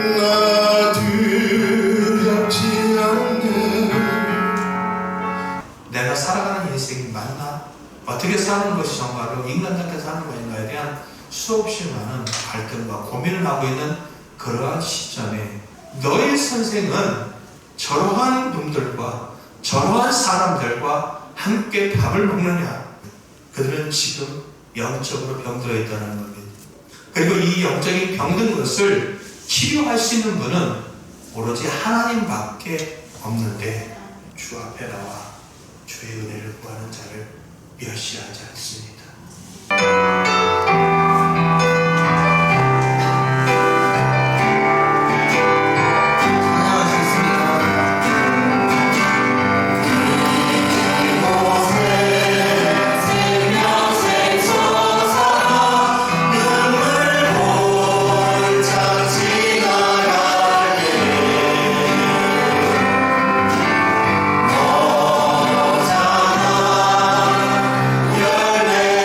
나 두렵지 않네. 내가 살아가는 인생이 맞나? 어떻게 사는 것이 정말로 인간답게 사는 것인가에 대한 수없이 많은 갈등과 고민을 하고 있는 그러한 시점에 너의 선생은 저러한 놈들과 저러한 사람들과 함께 밥을 먹느냐? 그들은 지금 영적으로 병들어 있다는 겁니다. 그리고 이 영적인 병든 것을 치료할 수 있는 분은 오로지 하나님밖에 없는데 주 앞에 나와 주의 은혜를 구하는 자를 멸시하지 않습니다. 열매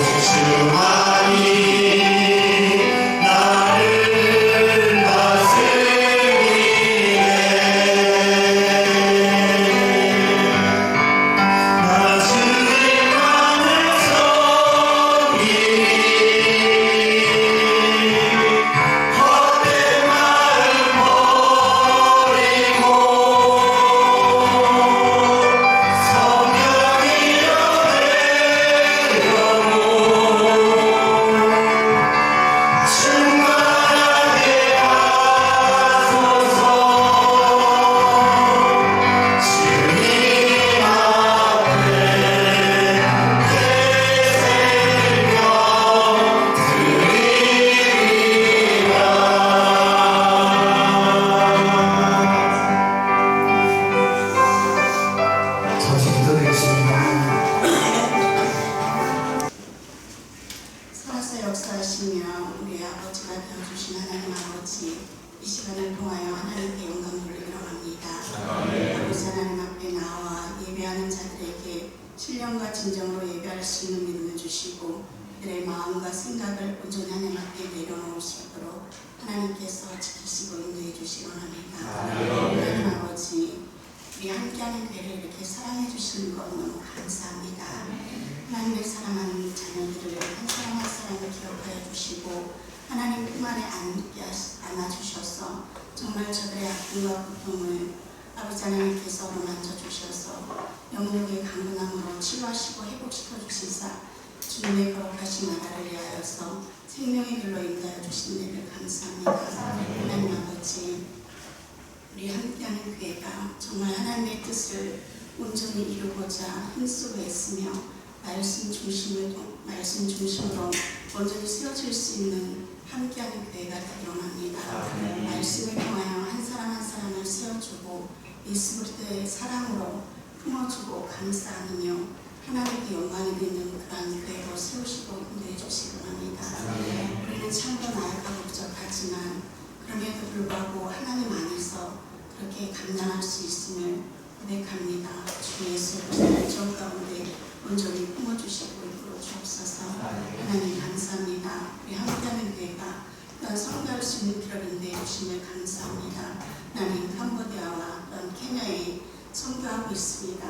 주만이 나를 다스리네. 나 주님만을 섬기니 헛된 마음 버리고 성령이여 내 영혼 충만하게 하소서. 주님 앞에 내 생명 드리리라. 잠시 기도드리겠습니다. 살아서 역사하시며 우리 아버지가 되어주신 하나님 아버지, 이 시간을 통하여 하나님께 영광을 올려드립니다. 아버지 하나님 앞에 나와 예배하는 자들에게 신령과 진정으로 예배할 수 있는 믿음을 주시고 그들의 마음과 생각을 온전히 하나님 앞에 내려놓으시도록 하나님께서 지키시고 인도해 주시기 원합니다. 하나님 아버지, 우리 함께하는 교회를 이렇게 사랑해 주시는 것 너무 감사합니다. 하나님의 사랑하는 자녀들을 한 사람 한 사람을 기억하여 주시고 하나님 품 안에 안아주셔서 정말 저들의 아픔과 고통을 아버지 하나님께서 어루만져 주셔서 영역의 강건함으로 치유하시고 회복시켜 주시사 주님의 거룩하신 나라를 위하여서 생명의 길로 인도하여 주신 일을 감사합니다. 하나님 아버지, 우리 함께하는 교회가 정말 하나님의 뜻을 온전히 이루고자 힘쓰고 있으며 말씀 중심으로 온전히 세워질 수 있는 함께하는 교회가 되기를 원합니다. 말씀을 통하여 한 사람 한 사람을 세워주고 예수 그리스도의 사랑으로 품어주고 감싸 안으며 하나님께 영광이 되는 그러한 교회로 세우시고 인도해 주시기 원합니다. 우리는 참으로 나약하고 부족하지만 그럼에도 불구하고 하나님 안에서 그렇게 감당할 수 있음을 고백합니다. 주 예수 그리스도의 정 가운데 온전히 품어주시고 이끌어 주옵소서. 하나님 감사합니다. 우리 함께하는 교회가 또한 선교할 수 있는 길을 인도해 주심을 감사합니다. 나는 캄보디아와 또한 케냐에 선교하고 있습니다.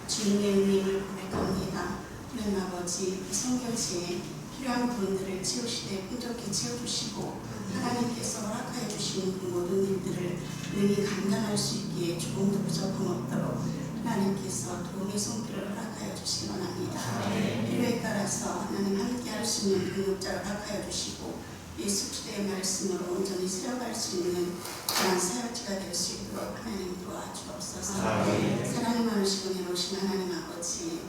주님의 은혜를 고백합니다. 하나님 아버지, 이 선교지에 필요한 부분들을 채우시되 풍족히 채워주시고 하나님께서 허락하여 주시는 그 모든 일들을 능히 감당할 수 있기에 조금도 부족함 없도록 하나님께서 도움의 손길을 허락하여 주시기 원합니다. 필요에 따라서 하나님 함께 할 수 있는 능력자를 허락하여 주시고 예수 그리스도의 말씀으로 온전히 세워갈 수 있는 그런 사역지가 될 수 있도록 하나님 도와주옵소서. 사랑이 많으시고 내놓으신 하나님 아버지,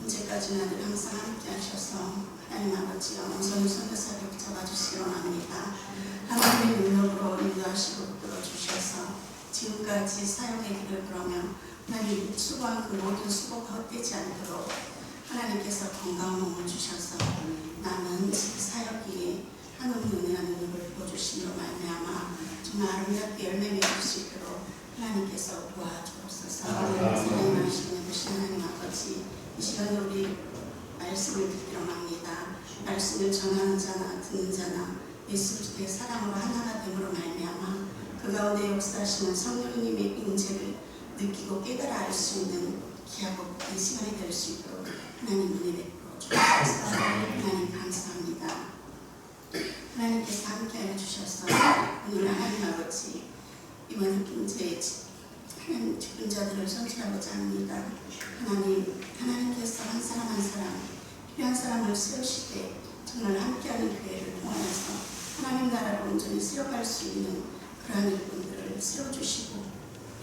언제까지나 늘 항상 함께 하셔서 하나님 아버지 온전히 선교사를 붙잡아주시기 원합니다. 하나님의 능력으로 인도하시고 끌어주셔서 지금까지 사역의 길을 걸으며 하나님 수고한 그 모든 수고가 헛되지 않도록 하나님께서 건강한 몸을 주셔서 남은 사역이 하나님의 은혜와 능력을 보여주심으로 말미암아 정말 아름답게 열매 맺을 수 있도록 하나님께서 도와주옵소서. 사랑이 많으시고 내보신 하나님 아버지, 이 시간에 우리 말씀을 듣기로 합니다. 말씀을 전하는 자나 듣는 자나 예수 그리스도의 사랑으로 하나가 됨으로 말미암아 그 가운데 역사하시는 성령님의 임재를 느끼고 깨달아 알 수 있는 귀하고 이 시간이 될 수 있도록 하나님 은혜 베풀어 주옵소서. 하나님 감사합니다. 하나님께서 함께하여 주셔서 오늘 하나님 아버지 이번 임재에 하나님 죽은 자들을 선출하고자 합니다. 하나님께서 한 사람 한 사람 필요한 사람을 세우실 때 정말 함께하는 교회를 통하여서 하나님 나라를 온전히 세워갈 수 있는 그러한 일꾼들을 세워주시고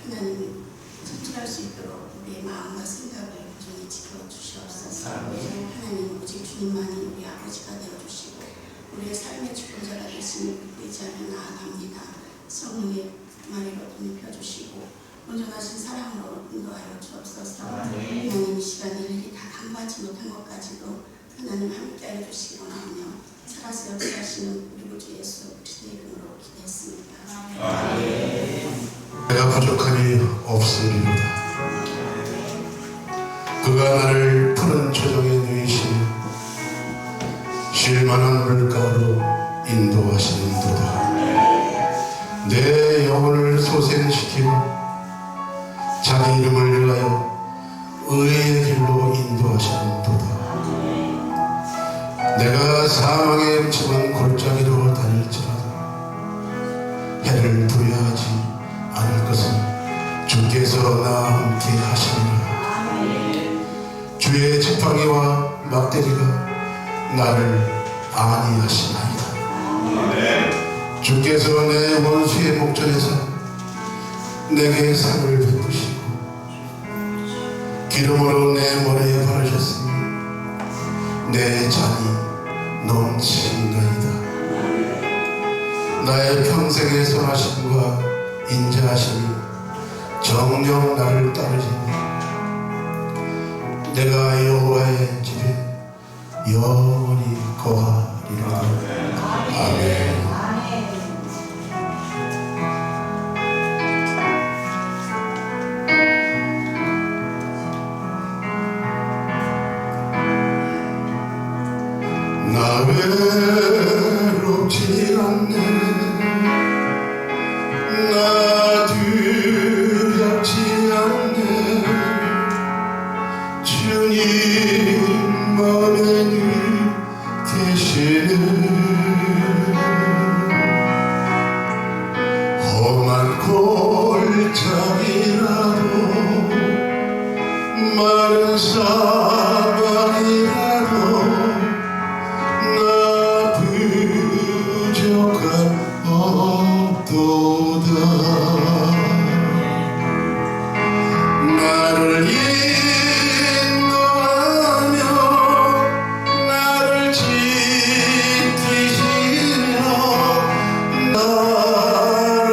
하나님 선출할 수 있도록 우리의 마음과 생각을 온전히 지켜주시옵소서. 하나님 오직 주님만이 우리 아버지가 되어주시고 우리의 삶의 주권자가 되심을 의지하며 나아갑니다. 성령의 마리로 돈을 펴주시고 온전하신 사랑으로 인도하여 주옵소서. 하나님 이 시간에 일일이 다 간과하지 못한 것까지도 하나님 함께하여 주시기 원하며 살아서 역사하시는 우리 구주 예수 그리스도의 이름으로 기도했습니다. 내가 부족함이 없으리로다. 그가 나를 푸른 초정에 누이시 충만한 물가로 인도하시는도다. 내 영혼을 소생시키고 자기 이름을 위하여 의의 길로 인도하시는도다. 내가 사망의 음침한 골짜기로 다닐지라도 해를 두려워하지 않을 것은 주께서 나와 함께 하시니라. 주의 지팡이와 막대기가 나를 안위하시나이다. 주께서 내 원수의 목전에서 내게 상을 베푸시고 기름으로 내 머리에 바르셨으니 내 잔이 넘치나이다. 나의 평생의 선하심과 인자하심이 정녕 나를 따르시니 내가 여호와의 집에 영원히 거하리라. 아멘. 나 외롭지 않네. 나 두렵지 않네. 주님 맘에 늘 계시네. 험한 골짜기라도 마른 사막이라도 나 부족한 없도다. 나를 인도하며 나를 지키시며 나를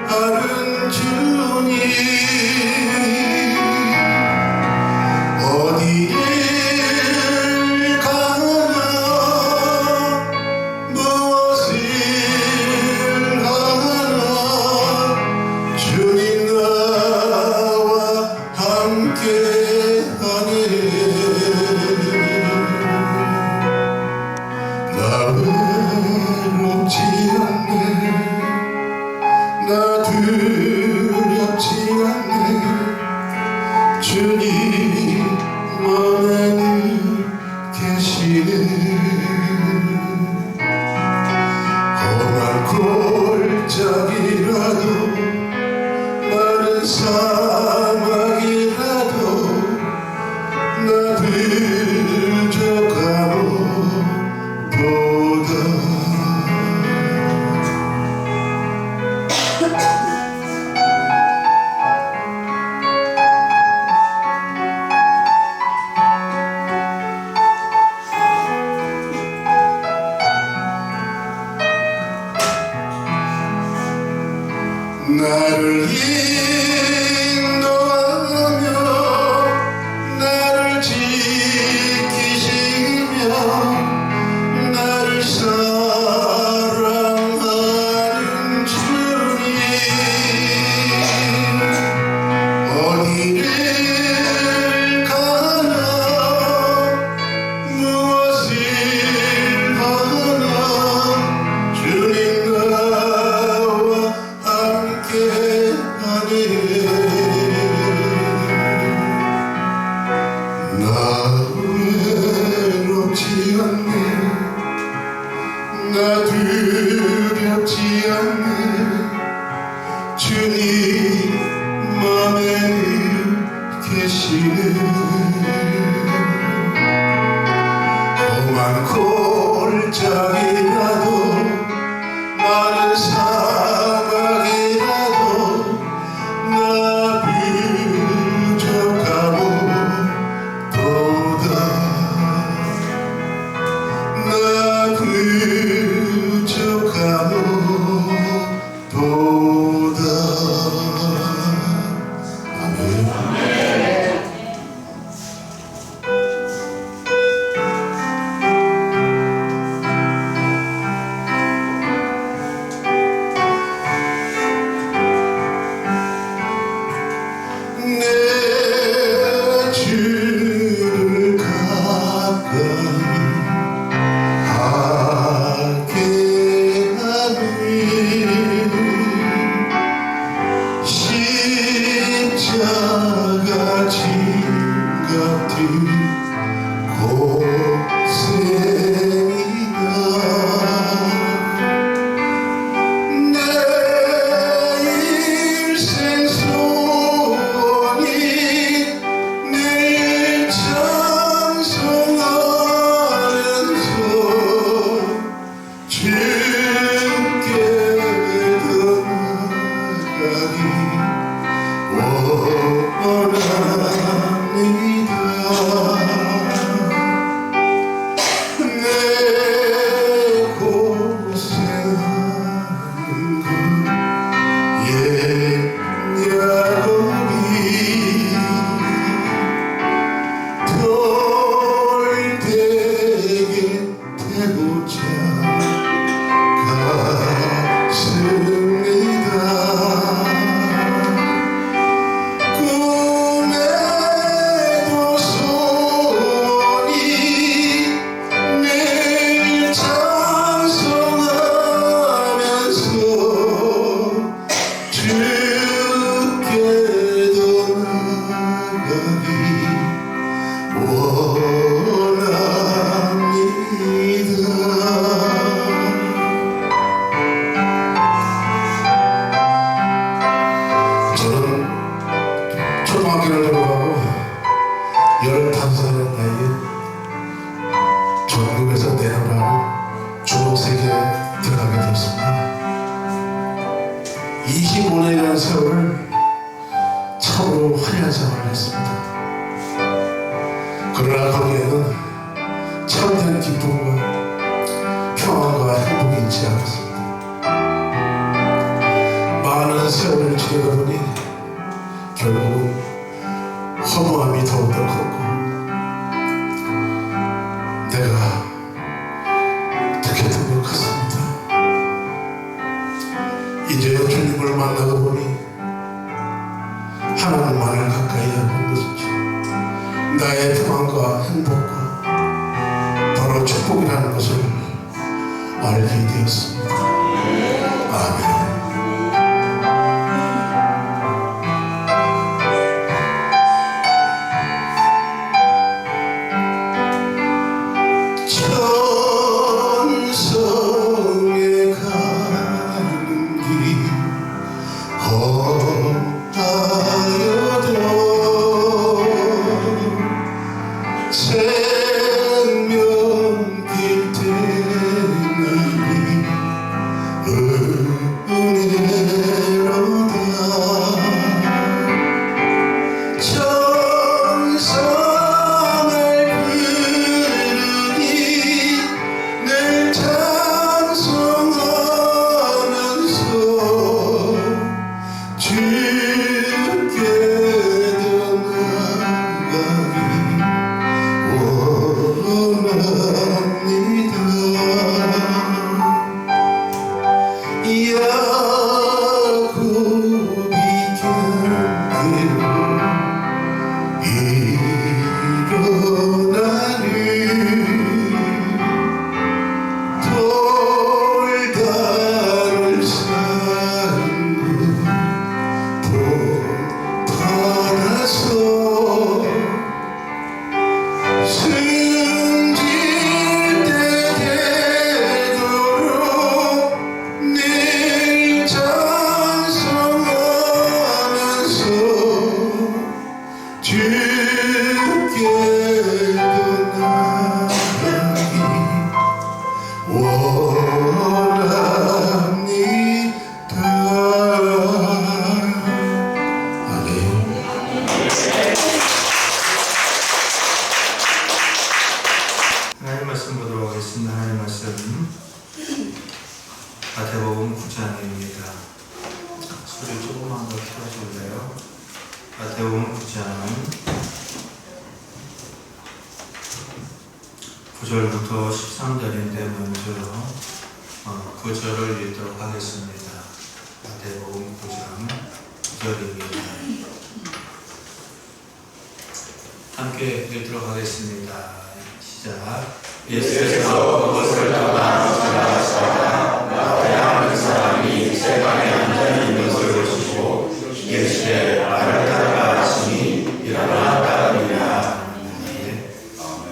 아는 주님 어디를 가나 무엇을 하나 주님 나와 함께하네. 나 외롭지 않네. 나 두렵지 않네. 주님 맘에 늘 계시네. 험한 골짜기라도 마른 사막이라도 나 부족함 없도다. 나를 인도하며 나를 지키시며 나를 사랑하는 주님 어디를 가나 무엇을 하나 주님 나와 함께하네. 나 외롭지 않네. 나 두렵지 않네. 주님 맘에 늘 계시네. 험한 골짜기라도 마른 사막이라도 나 부족함 없도다. 나 부족함 없도다. 아멘. 25년이라는 세월을 참으로 화려한 생활을 했습니다. 그러나 거기에는 참된 기쁨과 평안과 행복이 있지 않았습니다. 많은 세월을 지내다 보니 결국 허무함이 더욱더 컸고, 내가 어떻게 된 것 같습니다. 이제 주님을 만나고 보니 하나님만을 가까이 하는 것이죠. 나의 평안과 행복과 바로 축복이라는 것을 알게 되었습니다. 아멘. 천성에 가는 길 험하여도 생명길 때문이 은혜로다. 천성을 부르니 늘 찬송하면서 주께도 나가기 원합니다. 야곱이 견디로 일어나는 돌다를 산구 복 받아서 승질 때 되도록 늘 찬송하면서 주께도 나가기 원합니다. 아멘. 하나님 말씀 보도록 하겠습니다. 하나님 말씀 마태복음 9장입니다. 소리 조금만 더 켜줄래요? 마태복음 9장 9절부터 13절인데 먼저 9절을 읽도록 하겠습니다. 마태복음 9장 9절입니다. 함께 읽도록 하겠습니다. 시작. 예수께서 그것을 떠나 지나가시다가 마태라는 사람이 세간에 앉아 있는 것을 보시고 이르시되 나를 따르라 하시니 일어나 따르니라.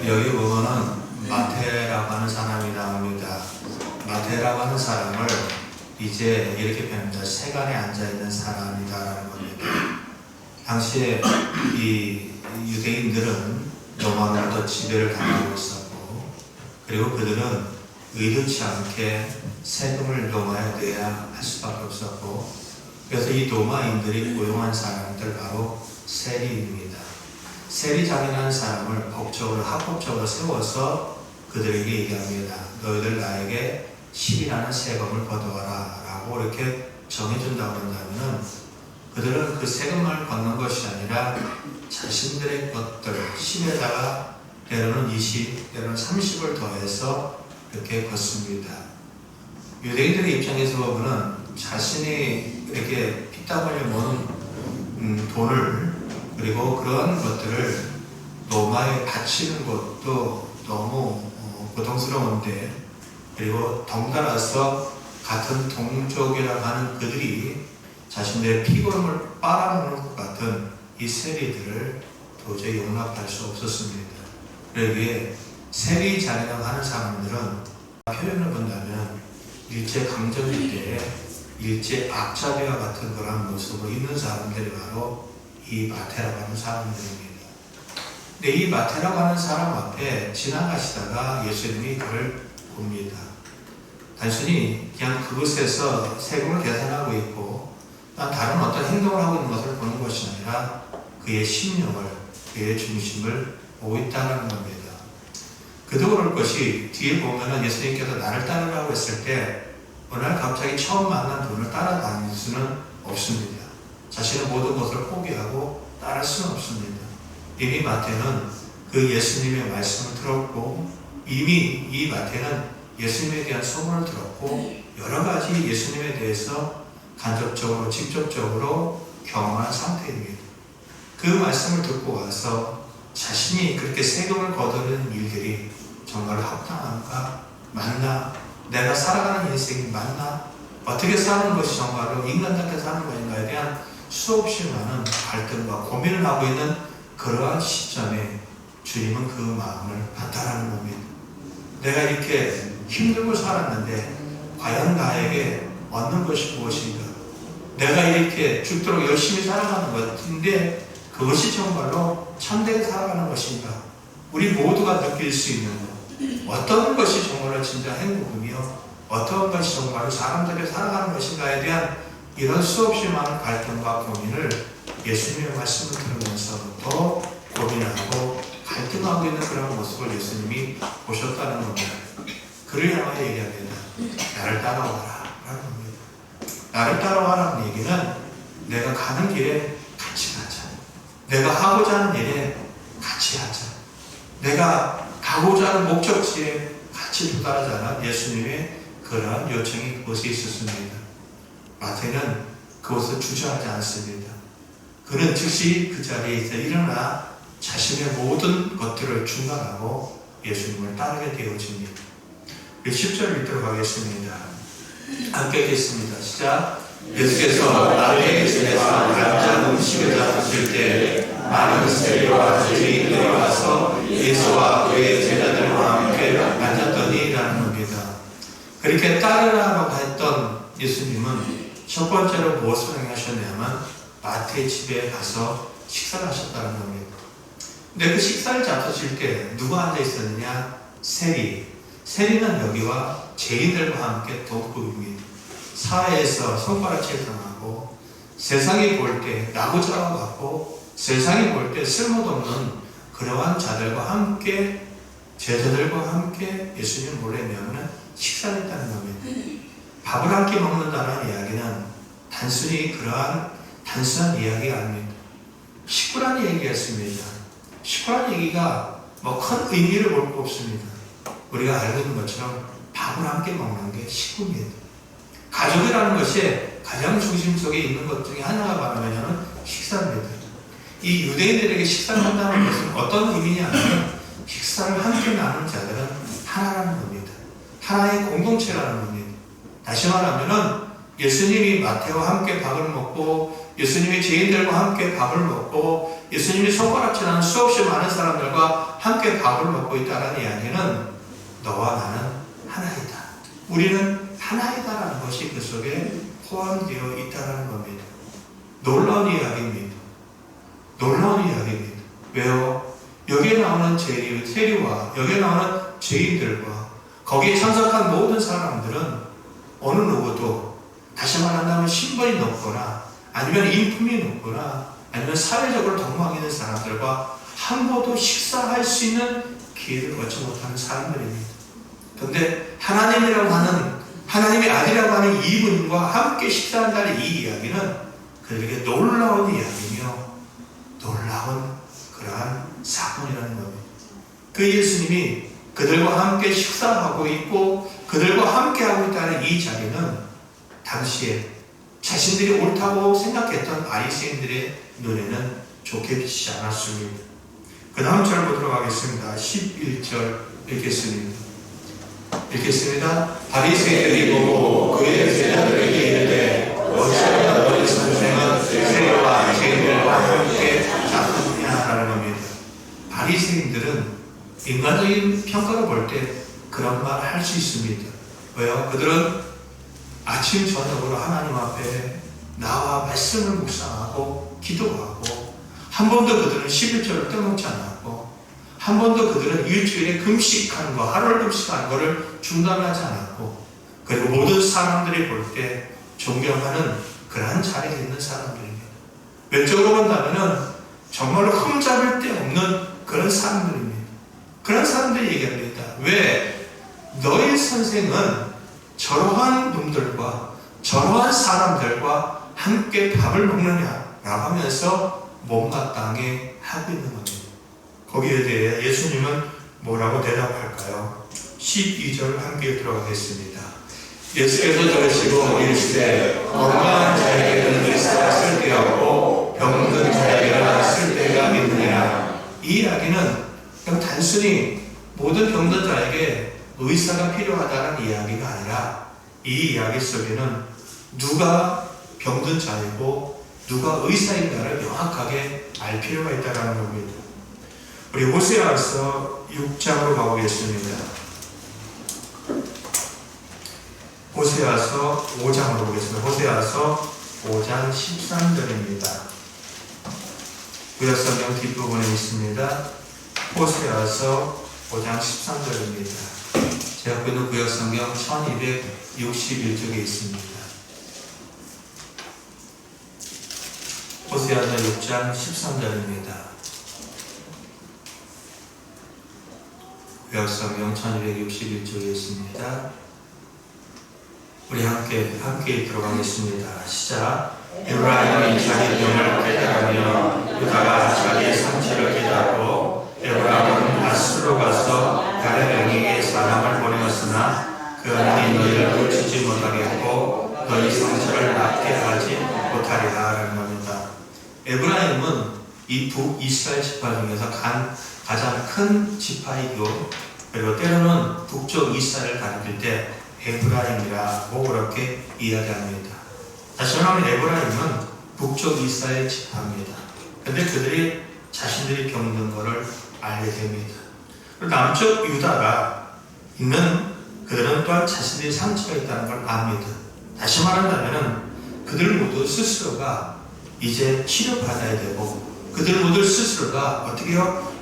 여기 보면은 마태라고 하는 사람이 나옵니다. 마태라고 하는 사람을 이제 이렇게 표현합니다. 세간에 앉아 있는 사람이다라는 겁니다. 당시에 이 유대인들은 로마로부터 지배를 당하고 있었고, 그리고 그들은 의도치 않게 세금을 로마에 내야 할 수밖에 없었고, 그래서 이 로마인들이 고용한 사람들 바로 세리입니다. 세리장이라는 사람을 법적으로 합법적으로 세워서 그들에게 얘기합니다. 너희들 나에게 10이라는 세금을 걷어와라 라고 이렇게 정해준다고 한다면 그들은 그 세금을 걷는 것이 아니라 자신들의 것들 10에다가 때로는 20, 때로는 30을 더해서 이렇게 걷습니다. 유대인들의 입장에서 보면 자신이 이렇게 피땀 흘려 모은 돈을, 그리고 그런 것들을 로마에 바치는 것도 너무 고통스러운데, 그리고 덩달아서 같은 동족이라고 하는 그들이 자신들의 피고름을 빨아먹는 것 같은 이 세리들을 도저히 용납할 수 없었습니다. 그러기에 세리장이라고 하는 사람들은 표현을 본다면 일제강점기 때 일제 악자비와 같은 그런 모습으로 있는 사람들이 바로 이 마태라고 하는 사람들입니다. 근데 이 마태라고 하는 사람 앞에 지나가시다가 예수님이 그를 봅니다. 단순히 그냥 그곳에서 세금을 계산하고 있고 다른 어떤 행동을 하고 있는 것을 보는 것이 아니라 그의 심령을, 그의 중심을 보고 있다는 겁니다. 그도 그럴 것이 뒤에 보면은 예수님께서 나를 따르라고 했을 때 어느 날 갑자기 처음 만난 분을 따라다닐 수는 없습니다. 자신의 모든 것을 포기하고 따를 수는 없습니다. 이미 마태는 그 예수님의 말씀을 들었고 이미 이 마태는 예수님에 대한 소문을 들었고 여러 가지 예수님에 대해서 간접적으로 직접적으로 경험한 상태입니다. 그 말씀을 듣고 와서 자신이 그렇게 세금을 거두는 일들이 정말 합당한가? 맞나? 내가 살아가는 인생이 맞나? 어떻게 사는 것이 정말로 인간답게 사는 것인가에 대한 수없이 많은 갈등과 고민을 하고 있는 그러한 시점에 주님은 그 마음을 받아라는 겁니다. 내가 이렇게 힘들고 살았는데 과연 나에게 얻는 것이 무엇인가? 내가 이렇게 죽도록 열심히 살아가는 것인데 그것이 정말로 참되게 살아가는 것인가? 우리 모두가 느낄 수 있는 것. 어떤 것이 정말로 진짜 행복이며 어떤 것이 정말로 사람들이 살아가는 것인가에 대한 이런 수없이 많은 갈등과 고민을 예수님의 말씀을 들으면서부터 고민하고 갈등하고 있는 그런 모습을 예수님이 보셨다는 겁니다. 그를 향하여 얘기합니다. 나를 따라와라 라는 겁니다. 나를 따라와라는 얘기는 내가 가는 길에 같이 가자. 내가 하고자 하는 일에 같이 하자. 내가 가고자 하는 목적지에 같이 도달하자는 예수님의 그러한 요청이 그곳에 있었습니다. 마태는 그것을 주저하지 않습니다. 그는 즉시 그 자리에서 일어나 자신의 모든 것들을 중단하고 예수님을 따르게 되어집니다. 10절 읽도록 하겠습니다. 함께 읽겠습니다. 시작. 예수께서 나에게서 앉아 음식을 잡으실 때 많은 세리와 죄인들이 와서 예수와 그의 제자들과 함께 앉았더니 라는 겁니다. 그렇게 따르라고 했던 예수님은 첫 번째로 무엇을 행하셨냐면 마태의 집에 가서 식사를 하셨다는 겁니다. 근데 그 식사를 잡으실 때 누가 앉아 있었느냐? 세리. 세리는 여기와 죄인들과 함께 동급입니다. 사회에서 손가락질 당하고 세상이 볼 때 나고자와 같고 세상이 볼 때 쓸모도 없는 그러한 자들과 함께 제자들과 함께 예수님 몰래 명은 식사를 했다는 겁니다. 밥을 한 끼 먹는다는 이야기는 단순히 그러한 단순한 이야기가 아닙니다. 식구란 얘기였습니다. 식구란 얘기가 뭐 큰 의미를 볼 거 없습니다. 우리가 알고 있는 것처럼 밥을 함께 먹는 게 식구입니다. 가족이라는 것이 가장 중심 속에 있는 것 중에 하나가 뭐냐면 식사입니다. 이 유대인들에게 식사를 한다는 것은 어떤 의미냐 하면 식사를 함께 나누는 자들은 하나라는 겁니다. 하나의 공동체라는 겁니다. 다시 말하면 예수님이 마태와 함께 밥을 먹고 예수님이 죄인들과 함께 밥을 먹고 예수님이 손가락질하는 수없이 많은 사람들과 함께 밥을 먹고 있다는 이야기는 너와 나는 하나이다. 우리는 하나이다라는 것이 그 속에 포함되어 있다는 겁니다. 놀라운 이야기입니다. 놀라운 이야기입니다. 왜요? 여기에 나오는 세리와 여기에 나오는 죄인들과 거기에 참석한 모든 사람들은 어느 누구도 다시 말한다면 신분이 높거나 아니면 인품이 높거나 아니면 사회적으로 덕망 있는 사람들과 한 번도 식사할 수 있는 기회를 얻지 못하는 사람들입니다. 그런데 하나님이라고 하는 하나님의 아들이라고 하는 이분과 함께 식사한다는 이 이야기는 그들에게 놀라운 이야기며 놀라운 그러한 사건이라는 겁니다. 그 예수님이 그들과 함께 식사하고 있고 그들과 함께 하고 있다는 이 자리는 당시에 자신들이 옳다고 생각했던 바리새인들의 눈에는 좋게 비치지 않았습니다. 그 다음 절 보도록 하겠습니다. 11절 읽겠습니다. 바리새인들이 보고 그의 제자들에게 이르되 어찌하여 너희 선생은 세리와 죄인들과 함께 잡느냐라는 겁니다. 바리새인들은 인간적인 평가로 볼 때 그런 말 할 수 있습니다. 왜요? 그들은 아침 저녁으로 하나님 앞에 나와 말씀을 묵상하고 기도하고 한 번도 그들은 11절을 떼먹지 않았고 한 번도 그들은 일주일에 금식하는 거, 하루를 금식하는 것을 중단하지 않았고 그리고 모든 사람들이 볼 때 존경하는 그러한 자리에 있는 사람들입니다. 외적으로 본다면 정말로 흠잡을 데 없는 그런 사람들입니다. 그런 사람들이 얘기합니다. 왜 너희 선생은 저러한 놈들과 저러한 사람들과 함께 밥을 먹느냐라고 하면서 못마땅해 하고 있는 겁니다. 거기에 대해 예수님은 뭐라고 대답할까요? 12절 함께 들어가겠습니다. 예수께서 들으시고 이르시되 건강한 자에게는 의사가 쓸데없고 병든 자에게는 쓸데가 있느냐. 이 이야기는 그냥 단순히 모든 병든 자에게 의사가 필요하다는 이야기가 아니라 이 이야기 속에는 누가 병든 자이고 누가 의사인가를 명확하게 알 필요가 있다는 겁니다. 우리 호세아서 6장으로 가보겠습니다. 호세아서 5장으로 보겠습니다. 호세아서 5장 13절입니다. 구약성경 뒷부분에 있습니다. 호세아서 5장 13절입니다. 제가 갖고 있는 구약성경 1261쪽에 있습니다. 호세아서 6장 13절입니다. 구약성경 1261쪽에 있습니다. 우리 함께 들어가겠습니다. 시작. 에브라임이 자기 병을 깨달으며 유다가 자기의 상처를 깨닫고 에브라임은 아스로 가서 다른 영에게 사람을 보내었으나 그 안이 너희를 고치지 못하겠고 너희 상처를 낫게 하지 못하리라 라는 겁니다. 에브라임은 이 북이스라엘 지파 중에서 가장 큰 지파이고 그리고 때로는 북쪽 이스라엘을 가리킬 때 에브라임이라고 그렇게 이야기합니다. 다시 말하면 에브라임은 북쪽 이스라엘 지파입니다. 근데 그들이 자신들이 병든 것을 알게 됩니다. 그리고 남쪽 유다가 있는 그들은 또한 자신들이 상처가 있다는 걸 압니다. 다시 말한다면 그들 모두 스스로가 이제 치료받아야 되고 그들 모두 스스로가 어떻게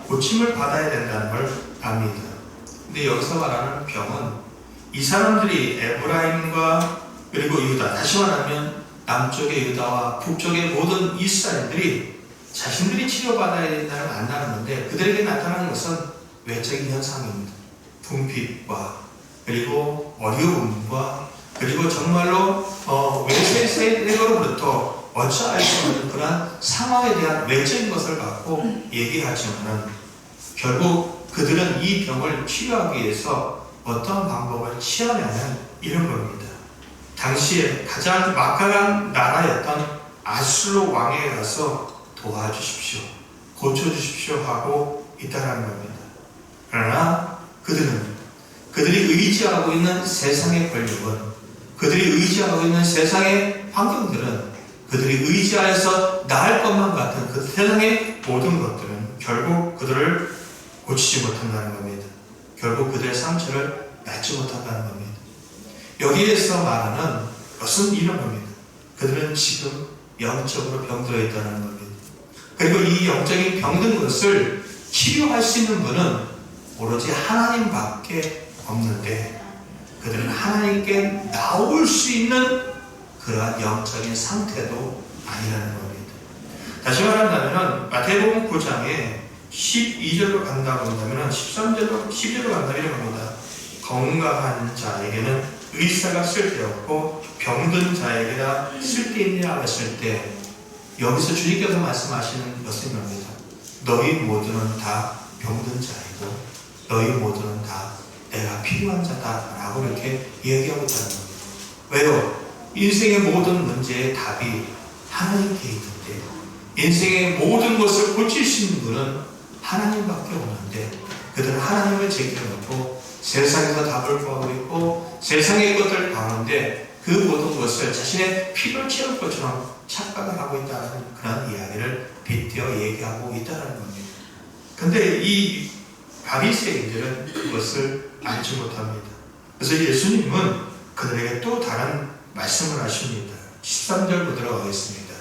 고침을 받아야 된다는 걸 압니다. 근데 여기서 말하는 병은 이 사람들이 에브라임과 그리고 유다, 다시 말하면 남쪽의 유다와 북쪽의 모든 이스라엘들이 자신들이 치료받아야 된다는 걸 안다는 건데 그들에게 나타나는 것은 외적인 현상입니다. 분핍과 그리고 어려움과 그리고 정말로 외세 세력으로부터 어찌할 수 없는 그러한 상황에 대한 외적인 것을 갖고 얘기하지만 결국 그들은 이 병을 치료하기 위해서 어떤 방법을 취하냐면 이런 겁니다. 당시에 가장 막강한 나라였던 아수르 왕에게 가서 도와주십시오, 고쳐주십시오 하고 있다는 겁니다. 그러나 그들이 의지하고 있는 세상의 권력은, 그들이 의지하고 있는 세상의 환경들은, 그들이 의지하여서 나을 것만 같은 그 세상의 모든 것들은 결국 그들을 고치지 못한다는 겁니다. 결국 그들의 상처를 낫지 못한다는 겁니다. 여기에서 말하는 것은 이런 겁니다. 그들은 지금 영적으로 병들어 있다는 겁니다. 그리고 이 영적인 병든 것을 치료할 수 있는 분은 오로지 하나님밖에 없는데 그들은 하나님께 나올 수 있는 그러한 영적인 상태도 아니라는 겁니다. 다시 말한다면 마태복음 9장에 12절로 간다고 한다면 10절로 간다 이런 겁니다. 건강한 자에게는 의사가 쓸데없고 병든 자에게나 쓸데있느냐 했을 때 여기서 주님께서 말씀하시는 것은 겁니다. 너희 모두는 다 병든 자이고 너희 모두는 다 내가 필요한 자다라고 이렇게 얘기하고 있다는 겁니다. 왜요? 인생의 모든 문제의 답이 하나님께 있는데 인생의 모든 것을 고칠 수 있는 분은 하나님밖에 없는데 그들은 하나님을 제껴놓고 세상에서 답을 구하고 있고 세상의 것들 가운데 그 모든 것을 자신의 피를 채울 것처럼 착각을 하고 있다는 그런 이야기를 빗대어 얘기하고 있다는 겁니다. 근데 이 바리새인들은 그것을 알지 못합니다. 그래서 예수님은 그들에게 또 다른 말씀을 하십니다. 13절로 들어가겠습니다.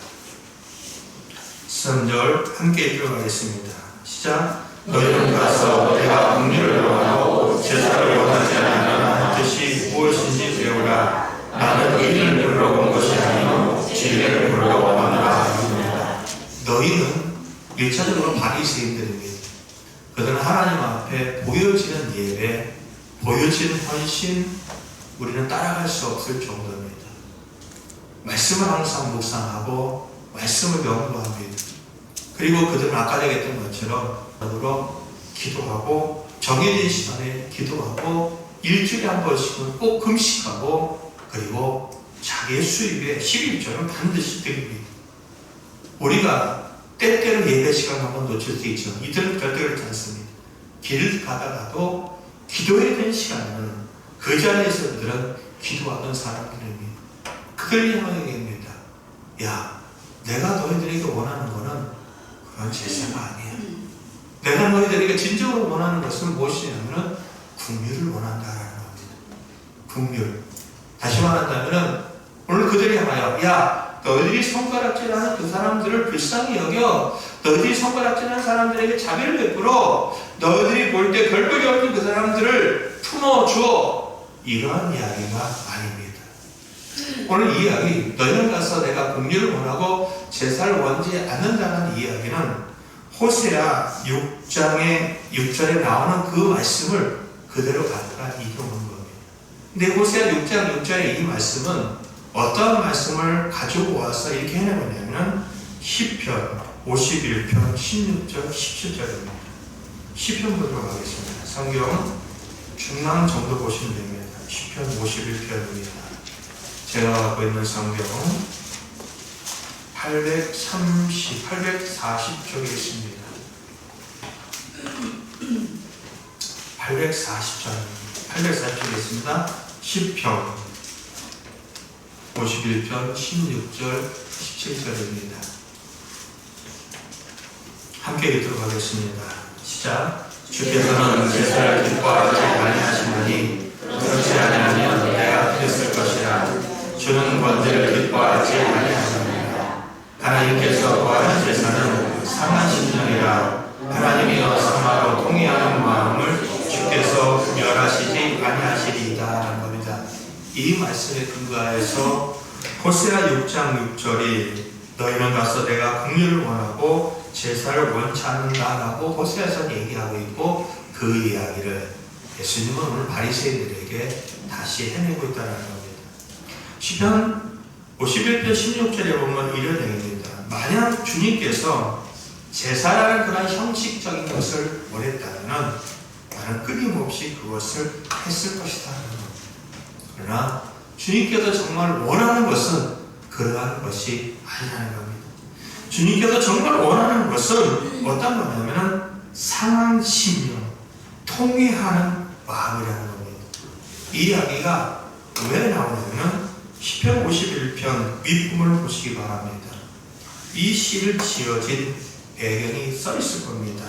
13절 함께 들어가겠습니다. 시작. 너희는 가서 내가 긍휼을 원하고 제사를 원하지 않는 뜻이 무엇인지 배우라. 나는 의인을 불러온 것이 아니요 진리를 바리새인들에게 그들은 하나님 앞에 보여지는 예배, 보여지는 헌신, 우리는 따라갈 수 없을 정도입니다. 말씀을 항상 묵상하고 말씀을 연구합니다. 그리고 그들은 아까 얘기했던 것처럼 기도하고 정해진 시간에 기도하고 일주일에 한 번씩은 꼭 금식하고 그리고 자기의 수입에 11조는 반드시 드립니다. 우리가 때때로 예배 시간 한번 놓칠 수 있죠. 이들은 절대 그렇지 않습니다. 길을 가다가도 기도해야 되는 시간에는 그 자리에서 그들은 기도하던 사람들입니다. 그들이 향하게 얘기합니다. 야, 내가 너희들에게 원하는 거는 그런 제사가 아니야. 내가 너희들에게 진정으로 원하는 것은 무엇이냐면 긍휼을 원한다라는 겁니다. 긍휼. 다시 말한다면 오늘 그들이 향하여 야, 너희들이 손가락질하는 그 사람들을 불쌍히 여겨 너희들이 손가락질하는 사람들에게 자비를 베풀어 너희들이 볼 때 별볼이 없는 그 사람들을 품어줘. 이러한 이야기가 아닙니다. 오늘 이 이야기 너희는 가서 내가 긍휼을 원하고 제사를 원치 않는다는 이야기는 호세아 6장의 6절에 나오는 그 말씀을 그대로 갖다가 이용한 겁니다. 근데 호세아 6장 6절의 이 말씀은 어떤 말씀을 가지고 와서 이렇게 해내느냐면 시편 51편 16절 17절입니다. 시편 보도록 하겠습니다. 성경 중랑 정도 보시면 됩니다. 시편 51편입니다. 제가 갖고 있는 성경 840쪽에 있습니다. 840쪽에 있습니다. 시편 51편 16절 17절입니다. 함께 읽도록 하겠습니다. 시작. 주께서는 제사를 기뻐하지 아니하시나니 그렇지 아니하면 내가 드렸을 것이라. 주는 번제를 기뻐하지 아니하십니다. 하나님께서 구하는 제사는 상한 심령이라. 하나님이여 성하로 통회하는 마음을 주께서 멸하시지 아니하시리이다 라는 겁니다. 이 말씀에 근거하여서 호세아 6장 6절이 너희는 가서 내가 긍휼을 원하고 제사를 원치 않는다라고 호세아에서 얘기하고 있고 그 이야기를 예수님은 오늘 바리새인들에게 다시 해내고 있다는 겁니다. 시편 51편 16절에 보면 이런 얘기입니다. 만약 주님께서 제사라는 그런 형식적인 것을 원했다면 나는 끊임없이 그것을 했을 것이다. 그러나 주님께서 정말 원하는 것은 그러한 것이 아니라는 겁니다. 주님께서 정말 원하는 것은 어떤 거냐면 상한 심령, 통회하는 마음이라는 겁니다. 이 이야기가 왜 나오냐면 시편 51편 윗부분을 보시기 바랍니다. 이 시를 지어진 배경이 써 있을 겁니다.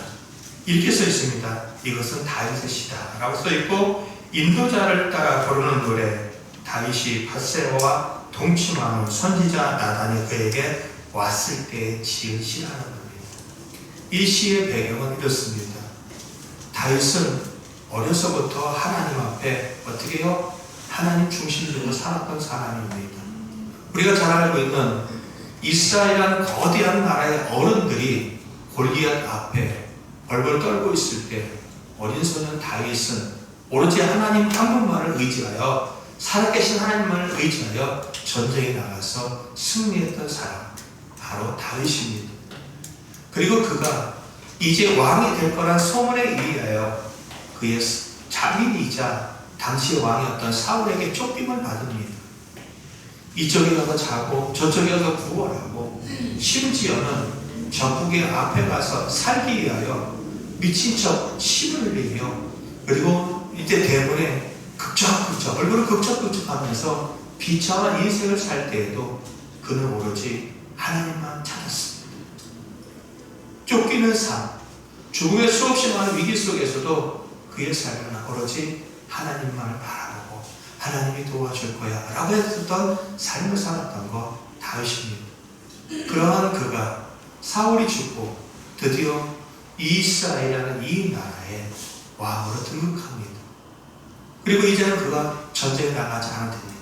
이렇게 써 있습니다. 이것은 다윗의 시다 라고 써 있고 인도자를 따라 부르는 노래 다윗이 밧세바와 동침하는 선지자 나단이 그에게 왔을 때 지은 시라는 겁니다. 이 시의 배경은 이렇습니다. 다윗은 어려서부터 하나님 앞에 어떻게 해요? 하나님 중심적으로 살았던 사람입니다. 우리가 잘 알고 있는 이스라엘이라는 거대한 나라의 어른들이 골리앗 앞에 벌벌 떨고 있을 때 어린 소년 다윗은 오로지 하나님 한 분만을 의지하여 살아계신 하나님만을 의지하여 전쟁에 나가서 승리했던 사람 바로 다윗입니다. 그리고 그가 이제 왕이 될 거란 소문에 의하여 그의 자민이자 당시 왕이었던 사울에게 쫓김을 받습니다. 이쪽에 가서 자고 저쪽에 가서 구걸하고 심지어는 적국의 앞에 가서 살기 위하여 미친 척 침을 흘리며 그리고 이때 대문에 극적극적 얼굴을 극적극적하면서 비참한 인생을 살 때에도 그는 오로지 하나님만 찾았습니다. 쫓기는 삶, 죽음의 수없이 많은 위기 속에서도 그의 삶은 오로지 하나님만을 바라보고 하나님이 도와줄 거야 라고 했었던 삶을 살았던 거 다윗입니다. 그러한 그가 사울이 죽고 드디어 이스라엘이라는 이 나라의 왕으로 등극합니다. 그리고 이제는 그가 전쟁에 나가지 않아도 됩니다.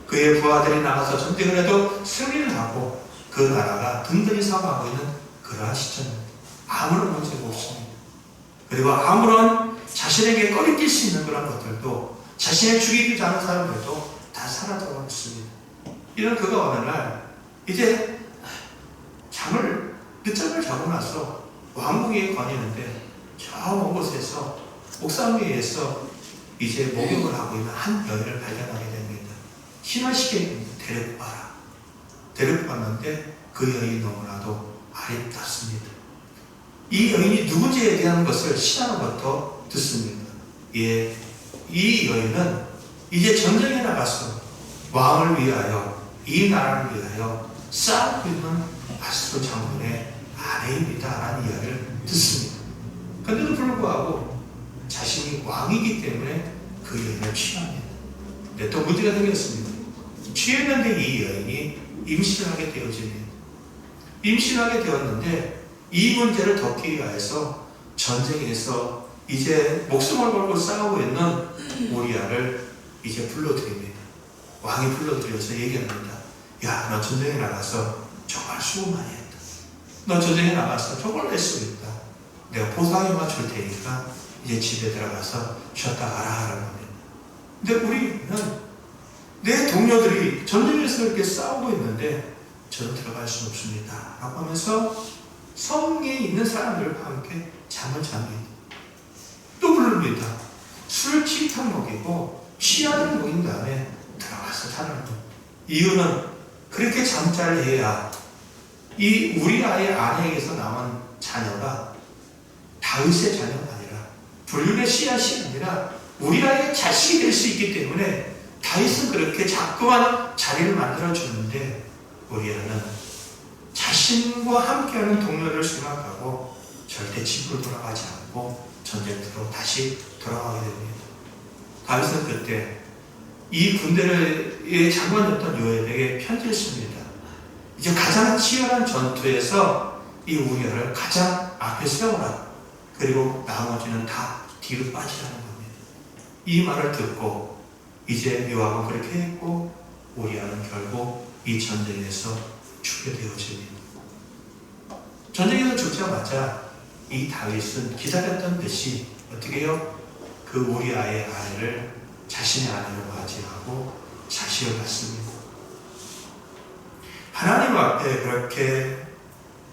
그의 부하들이 나가서 전쟁을 해도 승리를 하고 그 나라가 든든히 서가고 있는 그러한 시점입니다. 아무런 문제가 없습니다. 그리고 아무런 자신에게 꺼리낄 수 있는 그런 것들도 자신을 죽이고자 하는 사람들도 다 사라져가고 있습니다. 이런 그가 어느 날 이제 늦잠을 자고 나서 왕궁에 거니는데 저 먼 곳에서 옥상 위에서 이제 목욕을 하고 있는 한 여인을 발견하게 됩니다. 신화시켜 데리고 가라. 데리고 갔는데 그 여인이 너무나도 아름답습니다. 이 여인이 누구지에 대한 것을 신화로부터 듣습니다. 예, 이 여인은 이제 전쟁에 나가서 왕을 위하여 이 나라를 위하여 싸우고 있는 아수르 장군의 아내입니다 라는 이야기를 듣습니다. 그런데도 불구하고 자신이 왕이기 때문에 그 여인을 취합니다. 근데 또 문제가 생겼습니다. 취했는데 이 여인이 임신을 하게 되어집니다. 임신하게 되었는데 이 문제를 덮기 위해서 전쟁에서 이제 목숨을 걸고 싸우고 있는 우리아를 이제 불러드립니다. 왕이 불러들여서 얘기합니다. 야, 너 전쟁에 나가서 정말 수고 많이 했다. 너 전쟁에 나가서 정말 애쓰고 있다. 내가 보상이만 줄 테니까 이제 집에 들어가서 쉬었다 가라 하라는 겁니다. 근데 우리는 내 동료들이 전쟁에서 이렇게 싸우고 있는데 저는 들어갈 수 없습니다 라고 하면서 성에 있는 사람들과 함께 잠을 잡니다. 또 부릅니다. 술을 칙탁 먹이고 취하를 먹인 다음에 들어가서 자는 것. 이유는 그렇게 잠자를 해야 이 우리아의 아내에게서 나온 자녀가 다윗의 자녀가 아니라 불륜의 씨앗이 아니라 우리아의 자식이 될 수 있기 때문에 다윗은 그렇게 자꾸만 자리를 만들어주는데 우리아는 자신과 함께하는 동료를 생각하고 절대 집으로 돌아가지 않고 전쟁터로 다시 돌아가게 됩니다. 다윗은 그때 이 군대의 장관이었던 요압에게 편지를 씁니다. 이제 가장 치열한 전투에서 이 우리아를 가장 앞에 세워라. 그리고 나머지는 다 뒤로 빠지라는 겁니다. 이 말을 듣고 이제 요압은 그렇게 했고 우리아는 결국 이 전쟁에서 죽게 되어집니다. 전쟁에서 죽자마자 이 다윗은 기다렸던 듯이 어떻게 해요? 그 우리아의 아내를 자신의 아내로 맞이하고 자식을 갖습니다. 하나님 앞에 그렇게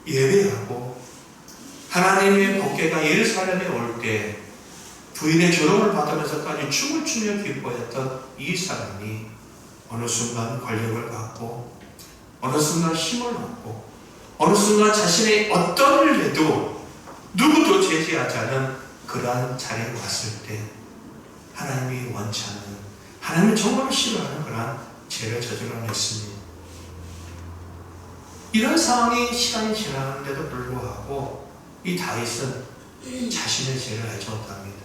예배하고 하나님의 법궤가 예루살렘에 올 때 부인의 조롱을 받으면서까지 춤을 추며 기뻐했던 이 사람이 어느 순간 권력을 갖고 어느 순간 힘을 얻고 어느 순간 자신의 어떤 일을 해도 누구도 제지하지 않은 그러한 자리에 왔을 때 하나님이 원치 않는 하나님이 정말 싫어하는 그러한 죄를 저질러냈습니다. 이런 상황이 시간이 지나는데도 불구하고 이 다윗은 자신의 죄를 알지못합니다.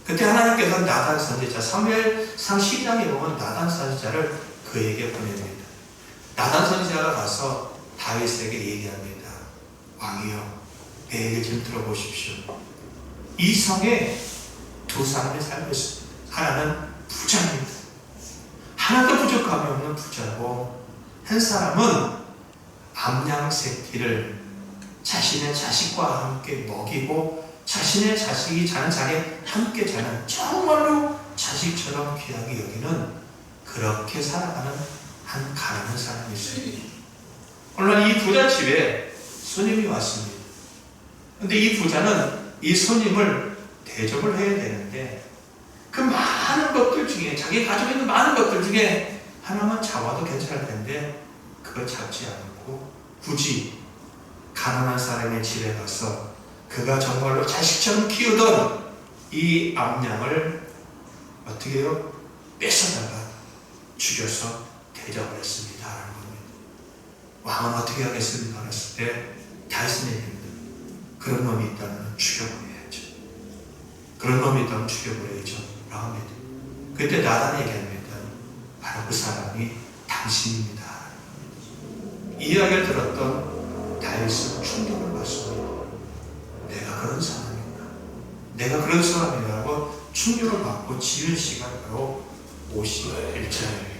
그때 하나님께서 나단 선지자 사무엘상 12장에 보면 나단 선지자를 그에게 보냅니다. 나단 선지자가 가서 다윗에게 얘기합니다. 왕이여, 내 얘기 좀 들어보십시오. 이 성에 두 사람이 살고 있습니다. 하나는 부자입니다. 하나도 부족함이 없는 부자고 한 사람은 암양 새끼를 자신의 자식과 함께 먹이고 자신의 자식이 자는 자리에 함께 자는 정말로 자식처럼 귀하게 여기는 그렇게 살아가는 한 가난한 사람이 있습니다. 오늘 이 부자 집에 손님이 왔습니다. 그런데 이 부자는 이 손님을 대접을 해야 되는데 그 많은 것들 중에 자기 가지고 있는 많은 것들 중에 하나만 잡아도 괜찮을 텐데 그걸 잡지 않고 굳이 가난한 사람의 집에 가서 그가 정말로 자식처럼 키우던 이 암양을 어떻게 해요? 뺏어다가 죽여서 대접을 했습니다 라는 겁니다. 왕은 어떻게 하겠습니까? 그랬을 때 다윗은 얘기합니다. 그런 놈이 있다면 죽여버려야죠. 그런 놈이 있다면 죽여버려야죠 라고 합니다. 그때 나단이 얘기합니다. 바로 그 사람이 당신입니다. 이 이야기를 들었던 다윗은 충격을 받습니다. 내가 그런 사람인가? 내가 그런 사람이라고 충격을 받고 지은 시간 바로 51장입니다.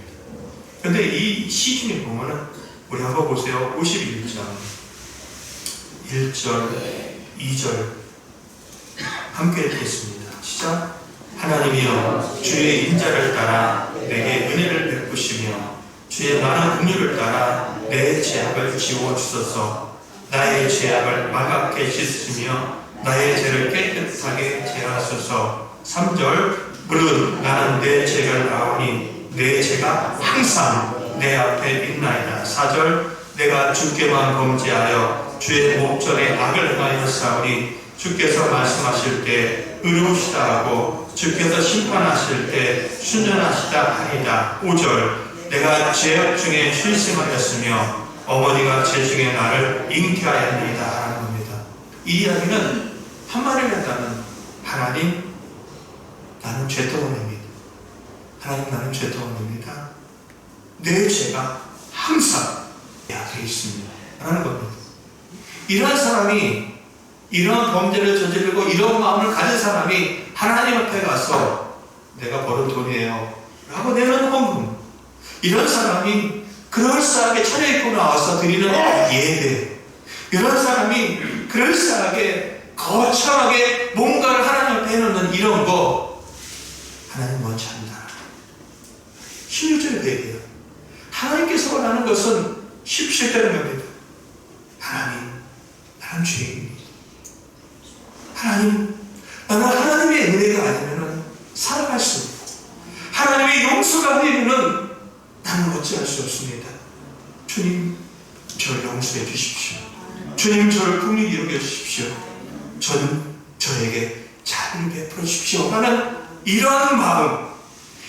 그런데 이 시중에 보면은 우리 한번 보세요. 51장 1절, 2절 함께 읽겠습니다. 시작. 하나님이여 주의 인자를 따라 내게 은혜를 베푸시며 주의 많은 긍휼을 따라 내 죄악을 지워주소서. 나의 죄악을 말갛게 씻으시며 나의 죄를 깨끗하게 제하소서. 3절. 물론 나는 내 죄를 아오니 내 죄가 항상 내 앞에 있나이다. 4절. 내가 주께만 범죄하여 주의 목전에 악을 행하여 싸우니 주께서 말씀하실 때 의로우시다 하고 주께서 심판하실 때 순전하시다 하리다. 5절. 내가 죄악 중에 실심하였으며 어머니가 죄 중에 나를 잉태하였나이다 하는 겁니다. 이 이야기는 한마디로 한다면 하나님 나는 죄덩어리입니다. 하나님 나는 죄덩어리입니다. 내 죄가 항상 내 앞에 있습니다 라는 겁니다. 이런 사람이 이런 범죄를 저지르고 이런 마음을 가진 사람이 하나님 앞에 가서 내가 벌은 돈이에요 라고 내는 헌금, 이런 사람이 그럴싸하게 차려입고 나와서 드리는 예배, 이런 사람이 그럴싸하게 거창하게 뭔가를 하나님 앞에 해놓는 이런 거 하나님 원치 않는다. 16절에 그 얘기해요. 하나님께서 원하는 것은 17절에 겁니다. 하나님 나는 죄인입니다. 하나님 나는 하나님의 은혜가 아니면 살아갈 수 없고 하나님의 용서가 아니면 나는 어찌할 수 없습니다. 주님 저를 용서해 주십시오. 주님 저를 긍휼히 여겨 주십시오. 저에게 자비를 베풀어 주십시오 라는 이러한 마음,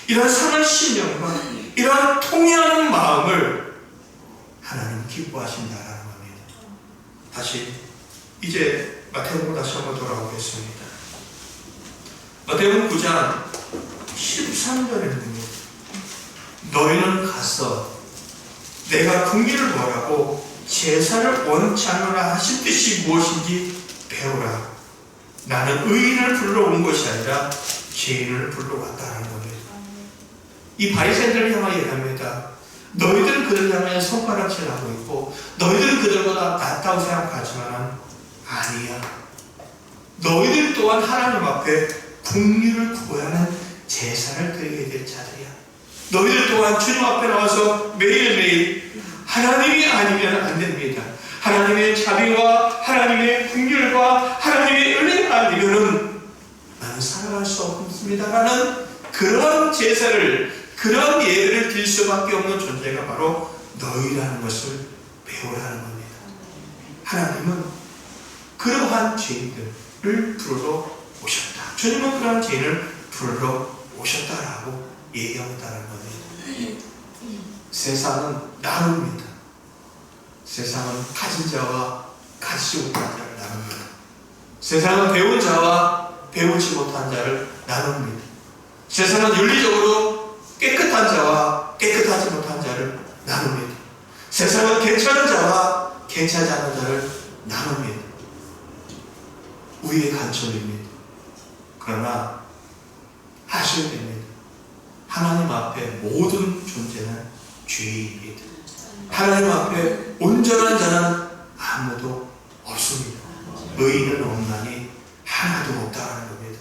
이러한 상한 심령과 이러한 통회하는 마음을 하나님 기뻐하신다라는 겁니다. 다시 이제 마태복음 다시 한번 돌아오겠습니다. 마태복음 9장 13절입니다. 너희는 가서 내가 긍휼을 구하라고 제사를 원치 않노라 하신 뜻이 무엇인지 배우라. 나는 의인을 불러온 것이 아니라 죄인을 불러왔다는 겁니다. 이 바리새인들을 향하여 얘기합니다. 너희들은 그들 향하여 손가락질 하고 있고 너희들은 그들보다 낫다고 생각하지만 아니야. 너희들 또한 하나님 앞에 긍휼을 구해야 하는 제사를 드리게 될 자들이야. 너희들 또한 주님 앞에 나와서 매일매일 하나님이 아니면 안 됩니다. 하나님의 자비와 하나님의 긍휼과 하나님의 은혜가 아니면 나는 살아갈 수 없습니다 라는 그런 제사를, 그런 예배를 드릴 수밖에 없는 존재가 바로 너희라는 것을 배우라는 겁니다. 하나님은 그러한 죄인들을 부르러 오셨다. 주님은 그러한 죄인을 부르러 오셨다라고 얘기한다는 겁니다. 세상은 나눕니다. 세상은 가진 자와 가지지 못한 자를 나눕니다. 세상은 배운 자와 배우지 못한 자를 나눕니다. 세상은 윤리적으로 깨끗한 자와 깨끗하지 못한 자를 나눕니다. 세상은 괜찮은 자와 괜찮지 않은 자를 나눕니다. 우리의 간첩입니다. 그러나 아셔야 됩니다. 하나님 앞에 모든 존재는 죄인입니다. 하나님 앞에 온전한 자는 아무도 없습니다. 의인은 없나니 하나도 없다는 겁니다.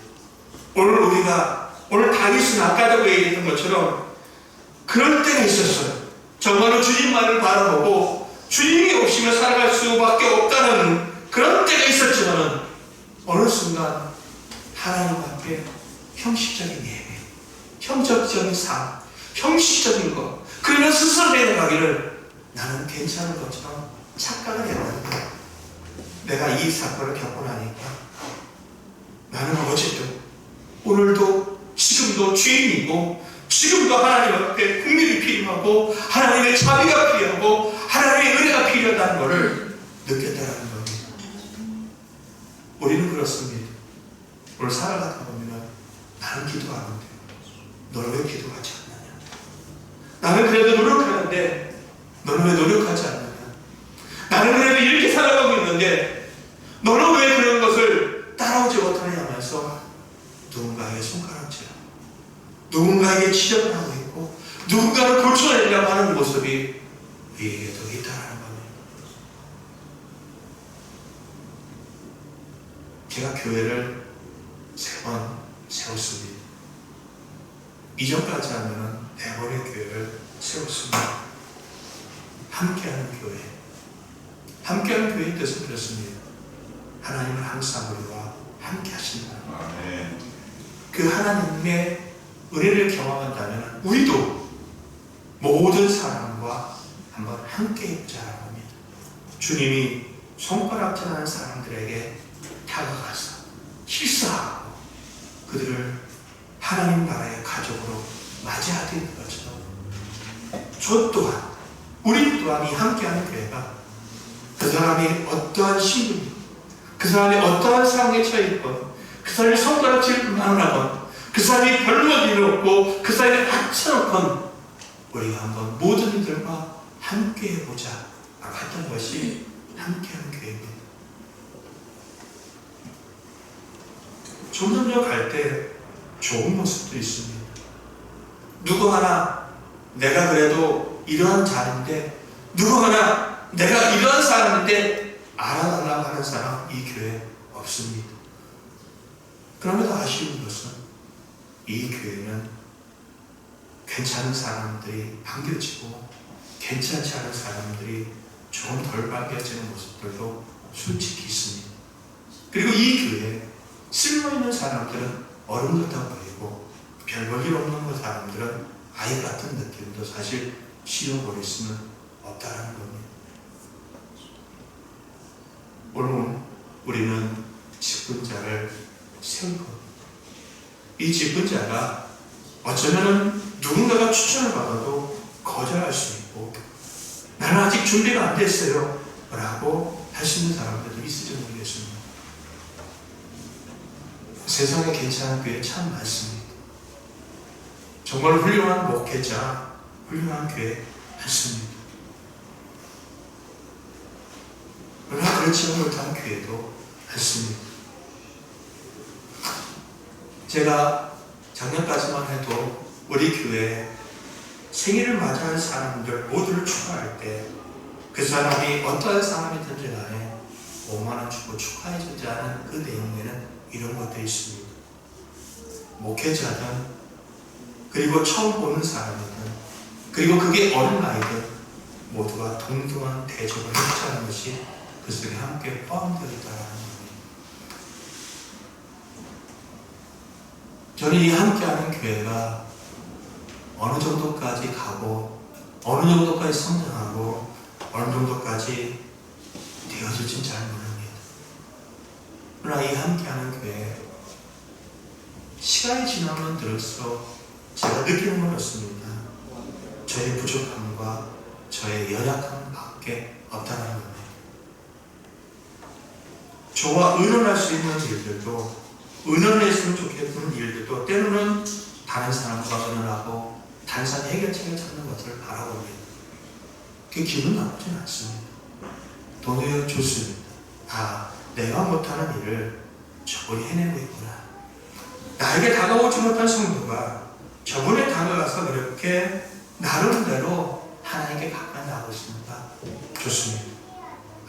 오늘 다윗은 아까도 얘기했던 것처럼 그럴 때가 있었어요. 정말로 주님만을 바라보고 주님이 없이면 살아갈 수밖에 없다는 그런 때가 있었지만 어느 순간 하나님 앞에 형식적인 예배, 형식적인 삶, 형식적인 것, 그러면 스스로 내려가기를 나는 괜찮은 것처럼 착각을 했는데 내가 이 사건을 겪고 나니까 나는 어쨌든 오늘도 지금도 죄인이고 지금도 하나님 앞에 긍휼이 필요하고 하나님의 자비가 필요하고 하나님의 은혜가 필요하다는 것을 느꼈다는 겁니다. 우리는 그렇습니다. 오늘 살아가다 보면 나는 기도하는데 너는 왜 기도하지 않느냐? 나는 그래도 노력하는데 너는 왜 노력하지 않느냐? 나는 그래도 이렇게 살아가고 있는데 너는 왜 그런 것을 따라오지 못하느냐 하면서 누군가에게 손가락질하고 누군가에게 지적을 하고 있고 누군가를 고쳐내려고 하는 모습이 우리에게도 있다는 겁니다. 제가 교회를 3번 세웠습니다. 이전까지 하면은 4번의 교회를 세웠습니다. 함께하는 교회. 함께하는 교회의 뜻은 그렇습니다. 하나님은 항상 우리와 함께 하신다. 그 하나님의 은혜를 경험한다면 우리도 모든 사람과 한번 함께 해보자라고 합니다. 주님이 손가락질하는 사람들에게 다가가서 실사하고 그들을 하나님 나라의 가족으로 맞이하던 것처럼 저 또한 우리 또한 이 함께하는 교회가 그 사람이 어떠한 신분이고 그 사람이 어떠한 상황에 처해 있건 그 사람이 손가락질을 만나건 그 사람이 별로 일 없고 그 사람이 합쳐놓건 우리가 한번 모든 이들과 함께 해보자 라고 했던 것이 함께하는 교회입니다. 점점점 갈 때 좋은 모습도 있습니다. 누구 하나 내가 그래도 이러한 자리인데 누구 하나 내가 이러한 사람인데 알아달라고 하는 사람 이 교회에 없습니다. 그럼에도 아쉬운 것은 이 교회는 괜찮은 사람들이 반겨지고 괜찮지 않은 사람들이 조금 덜 반겨지는 모습들도 솔직히 있습니다. 그리고 이 교회에 쓸모있는 사람들은 어른 같아 보이고 별 볼 일 없는 사람들은 아이 같은 느낌도 사실 씌워버릴 수는 없다는 겁니다. 오늘 우리는 직분자를 세울 겁니다. 이 직분자가 어쩌면 누군가가 추천을 받아도 거절할 수 있고 나는 아직 준비가 안 됐어요 라고 할 수 있는 사람들도 있을지 모르겠습니다. 세상에 괜찮은 교회 참 많습니다. 정말 훌륭한 목회자, 훌륭한 교회 많습니다. 그러나 그렇지 못한 교회도 많습니다. 제가 작년까지만 해도 우리 교회에 생일을 맞이하는 사람들 모두를 축하할 때 그 사람이 어떠한 사람이든지 간에 5만원 주고 축하해주자는 그 내용에는 이런 것들이 있습니다. 목회자든 그리고 처음 보는 사람이든 그리고 그게 어린 아이든 모두가 동등한 대접을 해주자는 것이 그 속에 함께 포함되어 있다는 겁니다. 저는 이 함께하는 교회가 어느 정도까지 가고 어느 정도까지 성장하고 어느 정도까지 되어질지는 잘 모릅니다. 그러나 이 함께하는 교회 시간이 지나면 들을수록 제가 느끼는 건 없습니다. 저의 부족함과 저의 연약함밖에 없다는 겁니다. 저와 의논할 수 있는 일들도 의논했으면 좋겠는 일들도 때로는 다른 사람과 의논하고 단순히 해결책을 찾는 것을 바라봅니다. 그 기분 나쁘진 않습니다. 도리어 좋습니다. 아, 내가 못하는 일을 저분이 해내고 있구나. 나에게 다가오지 못한 성도가 저분에 다가가서 그렇게 나름대로 하나님께 가까이 나가고 있습니다. 좋습니다.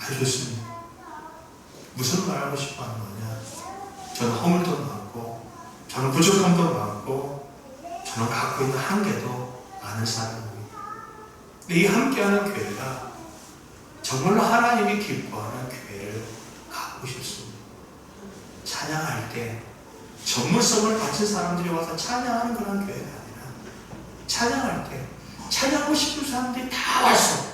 아주 좋습니다. 무슨 말하고 싶어 하는 거냐? 저는 허물도 많고 저는 부족함도 많고 저는 갖고 있는 한계도 많은 사람입니다. 근데 이 함께하는 교회가 정말로 하나님이 기뻐하는 교회를 갖고 싶습니다. 찬양할 때 전문성을 가진 사람들이 와서 찬양하는 그런 교회가 아니라 찬양할 때 찬양하고 싶은 사람들이 다 와서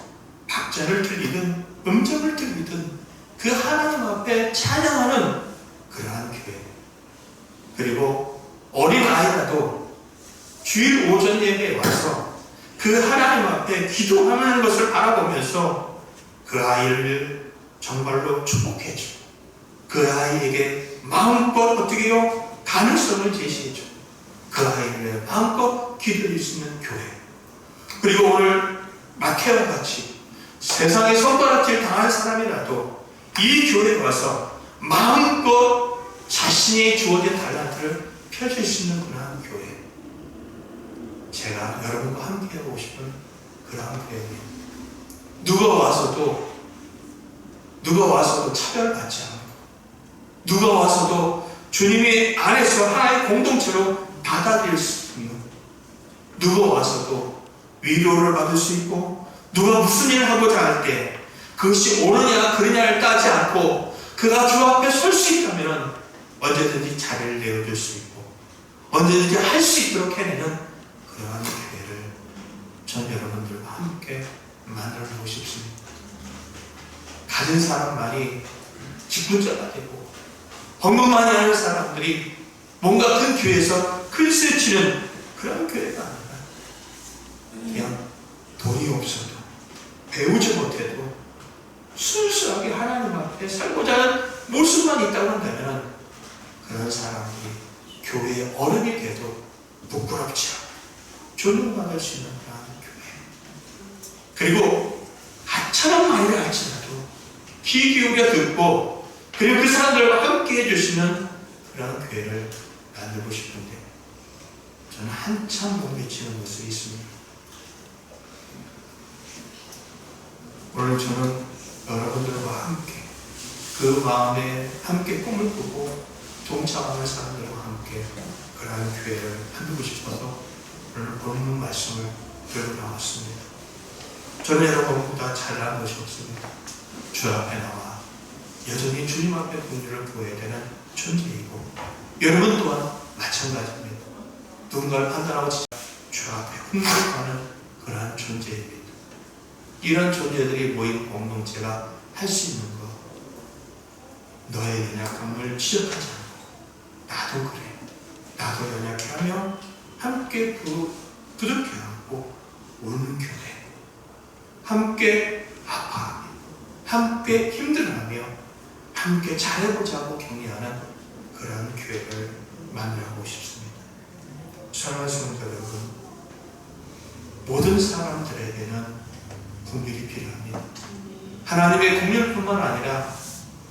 박자를 틀리든 음정을 틀리든 그 하나님 앞에 찬양하는 그러한 교회. 그리고 어린 아이라도 주일 오전 예배에 와서 그 하나님 앞에 기도하는 것을 바라보면서 그 아이를 정말로 축복해주고 그 아이에게 마음껏 어떻게 해요? 가능성을 제시해주고 그 아이를 마음껏 기도할 수 있는 교회. 그리고 오늘 마태와 같이 세상에 손가락질 당한 사람이라도 이 교회에 와서 마음껏 자신이 주어진 달란트를 펼칠 수 있는 그러한 교회. 제가 여러분과 함께 하고 싶은 그러한 교회입니다. 누가 와서도 차별받지 않고 누가 와서도 주님의 안에서 하나의 공동체로 받아들일 수 있는, 누가 와서도 위로를 받을 수 있고, 누가 무슨 일을 하고자 할 때 그것이 옳으냐 그르냐를 따지 않고 그가 주 앞에 설 수 있다면 언제든지 자리를 내어줄 수 있고 언제든지 할 수 있도록 해내는 그러한 교회를 전 여러분들과 함께 만들어보고 싶습니다. 가진 사람만이 직분자가 되고 헌금만이 하는 사람들이 뭔가 큰 교회에서 큰술 치는 그런 교회가 아니라 그냥 돈이 없어도 배우지 못해도 순수하게 하나님 앞에 살고자 하는 모습만 있다고 한다면 그런 사람들이 교회의 어른이 돼도 부끄럽지 않고 존중받을 수 있는 그런 교회, 그리고 하찮은 말을 할지라도 귀 기울여 듣고 그리고 그 사람들과 함께 해주시는 그런 교회를 만들고 싶은데 저는 한참 몸비치는 모습이 있습니다. 오늘 저는 여러분들과 함께 그 마음에 함께 꿈을 꾸고 동참하는 사람들과 함께 그러한 교회를 만들고 싶어서 오늘 본문 말씀을 들고 나왔습니다. 저는 여러분보다 잘난 것이 없습니다. 주 앞에 나와 여전히 주님 앞에 긍휼을 구해야 되는 존재이고 여러분 또한 마찬가지입니다. 누군가를 판단하고 주 앞에 흥분하는 그러한 존재입니다. 이런 존재들이 모인 공동체가 할 수 있는 것, 너의 연약함을 지적하지 않고 나도 그래, 나도 연약해하며 함께 부둥켜 안고 우는 교회, 함께 아파하며 함께 힘들어하며 함께 잘해보자고 격려하는 그런 교회를 만들어보고 싶습니다. 사랑하는 성도 여러분, 모든 사람들에게는 긍휼이 필요합니다. 하나님의 긍휼뿐만 아니라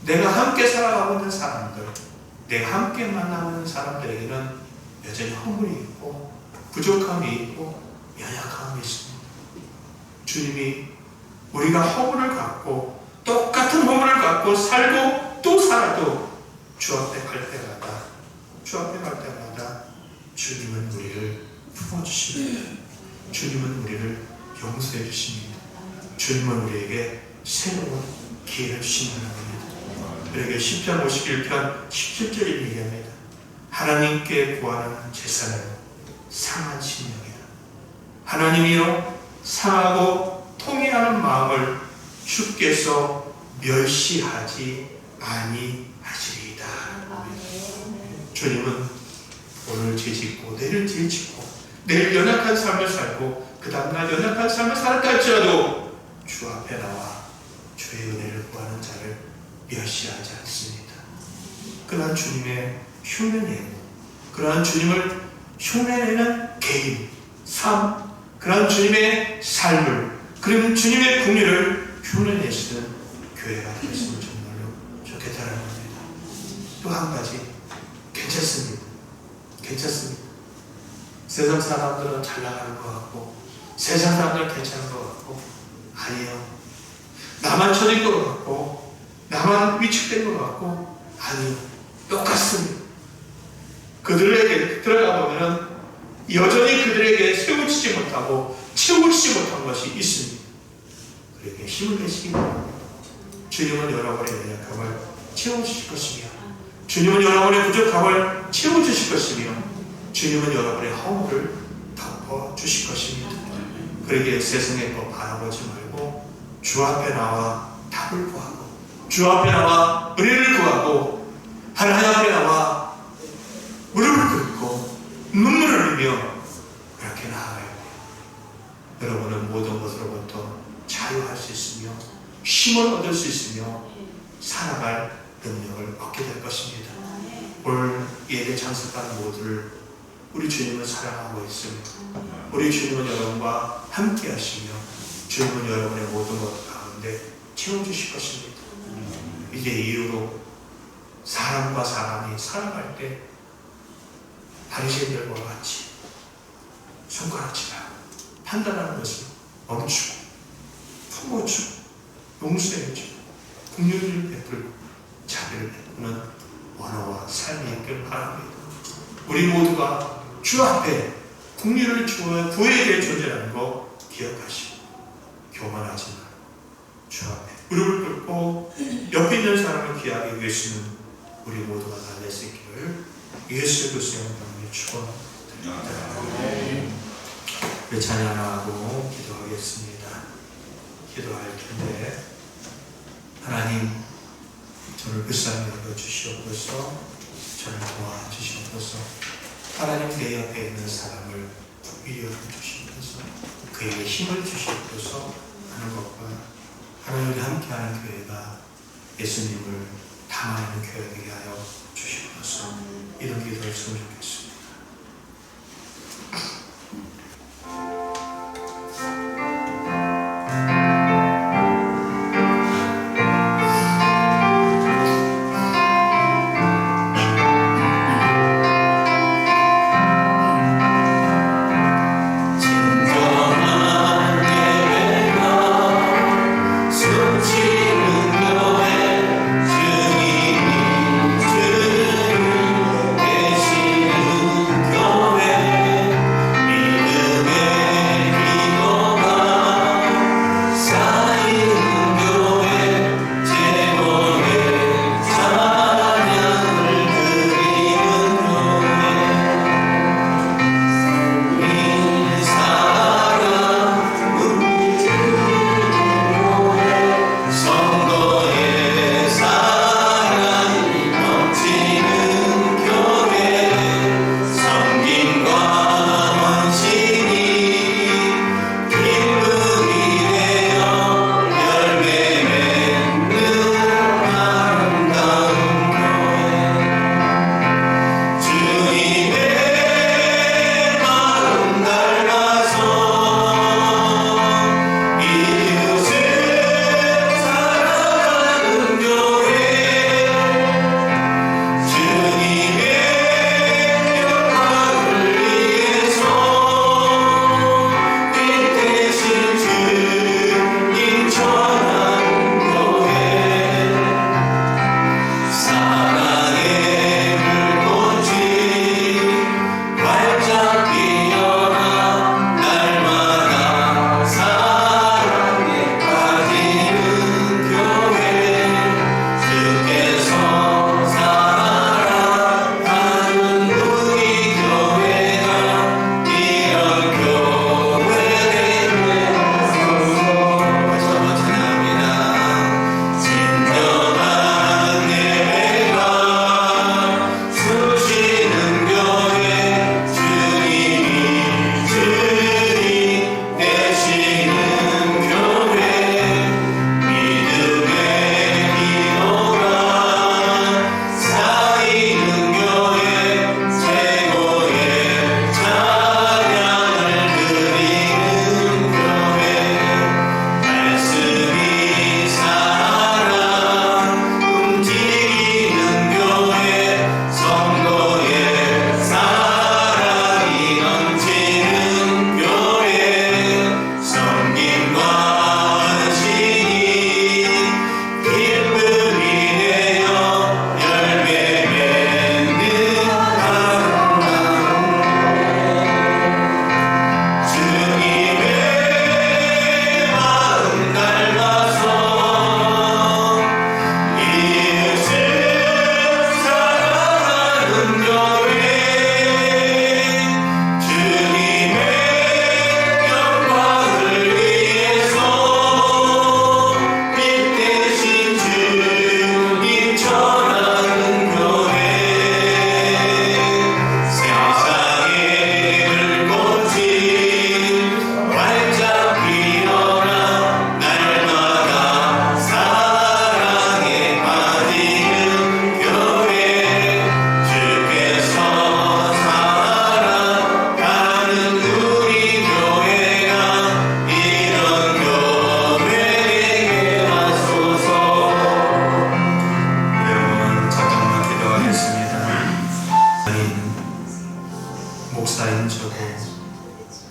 내가 함께 살아가고 있는 사람들, 내가 함께 만나고 있는 사람들에게는 여전히 허물이 있고 부족함이 있고 연약함이 있습니다. 주님이 우리가 허물을 갖고 똑같은 허물을 갖고 살고 또 살아도 주 앞에 갈 때마다 주님은 우리를 품어주십니다. 주님은 우리를 용서해 주십니다. 주님은 우리에게 새로운 기회를 주신다는 겁니다. 우리에게 10편 51편 17절에 얘기합니다. 하나님께 구하는 제사는 상한 심령이다. 하나님이여 상하고 통회하는 마음을 주께서 멸시하지 아니하시리이다. 주님은 오늘 죄짓고 내일 죄짓고 내일 연약한 삶을 살고 그 다음날 연약한 삶을 살았다 할지라도 주 앞에 나와 주의 은혜를 구하는 자를 멸시하지 않습니다. 그러한 주님의 흉내내고 그러한 주님을 흉내내는 개인, 삶, 그러한 주님의 삶을, 그런 주님의 긍휼을 흉내내시는 교회가 되었으면 정말로 좋겠다는 겁니다. 또 한 가지, 괜찮습니다. 세상 사람들은 잘 나가는 것 같고 세상 사람들은 괜찮은 것 같고 아니에요. 나만 처진 것 같고 나만 위축된 것 같고 아니요. 똑같습니다. 그들에게 들어가 보면 여전히 그들에게 세우치지 못하고 채우치지 못한 것이 있습니다. 그에게 힘을 내시기 바랍니다. 주님은 여러분의 연약함을 채워주실 것이며 주님은 여러분의 부족함을 채워주실 것이며 주님은 여러분의 허물을 덮어주실 것입니다. 그러기에 세상의 것 바라보지 말고 주 앞에 나와 답을 구하고 주 앞에 나와 은혜를 구하고 하나님 앞에 나와 무릎을 꿇고 눈물을 흘리며 그렇게 나아가야 돼요. 여러분은 모든 것으로부터 자유할 수 있으며 힘을 얻을 수 있으며 살아갈 능력을 얻게 될 것입니다. 오늘 예배 참석한 모두를 우리 주님은 사랑하고 있습니다. 우리 주님은 여러분과 함께 하시며 주님은 여러분의 모든 것 가운데 채워주실 것입니다. 이제 이후로 사람과 사람이 살아갈 때 바리새인들과 같이 손가락질하고 판단하는 것을 멈추고 품어주고 용서해주고 긍휼을 베풀고 자비를 베푸는 언어와 삶이 있길 바랍니다. 우리 모두가 주 앞에 국리를 구해야 될 존재라는 거 기억하시고 교만하지 마. 주 앞에 무릎을 꿇고 옆에 있는 사람을 귀하게 여기시는 우리 모두가 다 될 수 있기를 예수 그리스도의 이름으로 축원드립니다. 우리 찬양하고 기도하겠습니다. 기도할 텐데 하나님 저를 불쌍히 여겨주시옵소서. 저를 도와주시옵소서. 하나님 내 옆에 있는 사람을 부비려 주시옵소서. 그에게 힘을 주시옵소서 하는 것과 하나님과 함께하는 교회가 예수님을 담아내는 교회가 되게 하여 주시옵소서. 이런 기도를 했으면 좋겠습니다.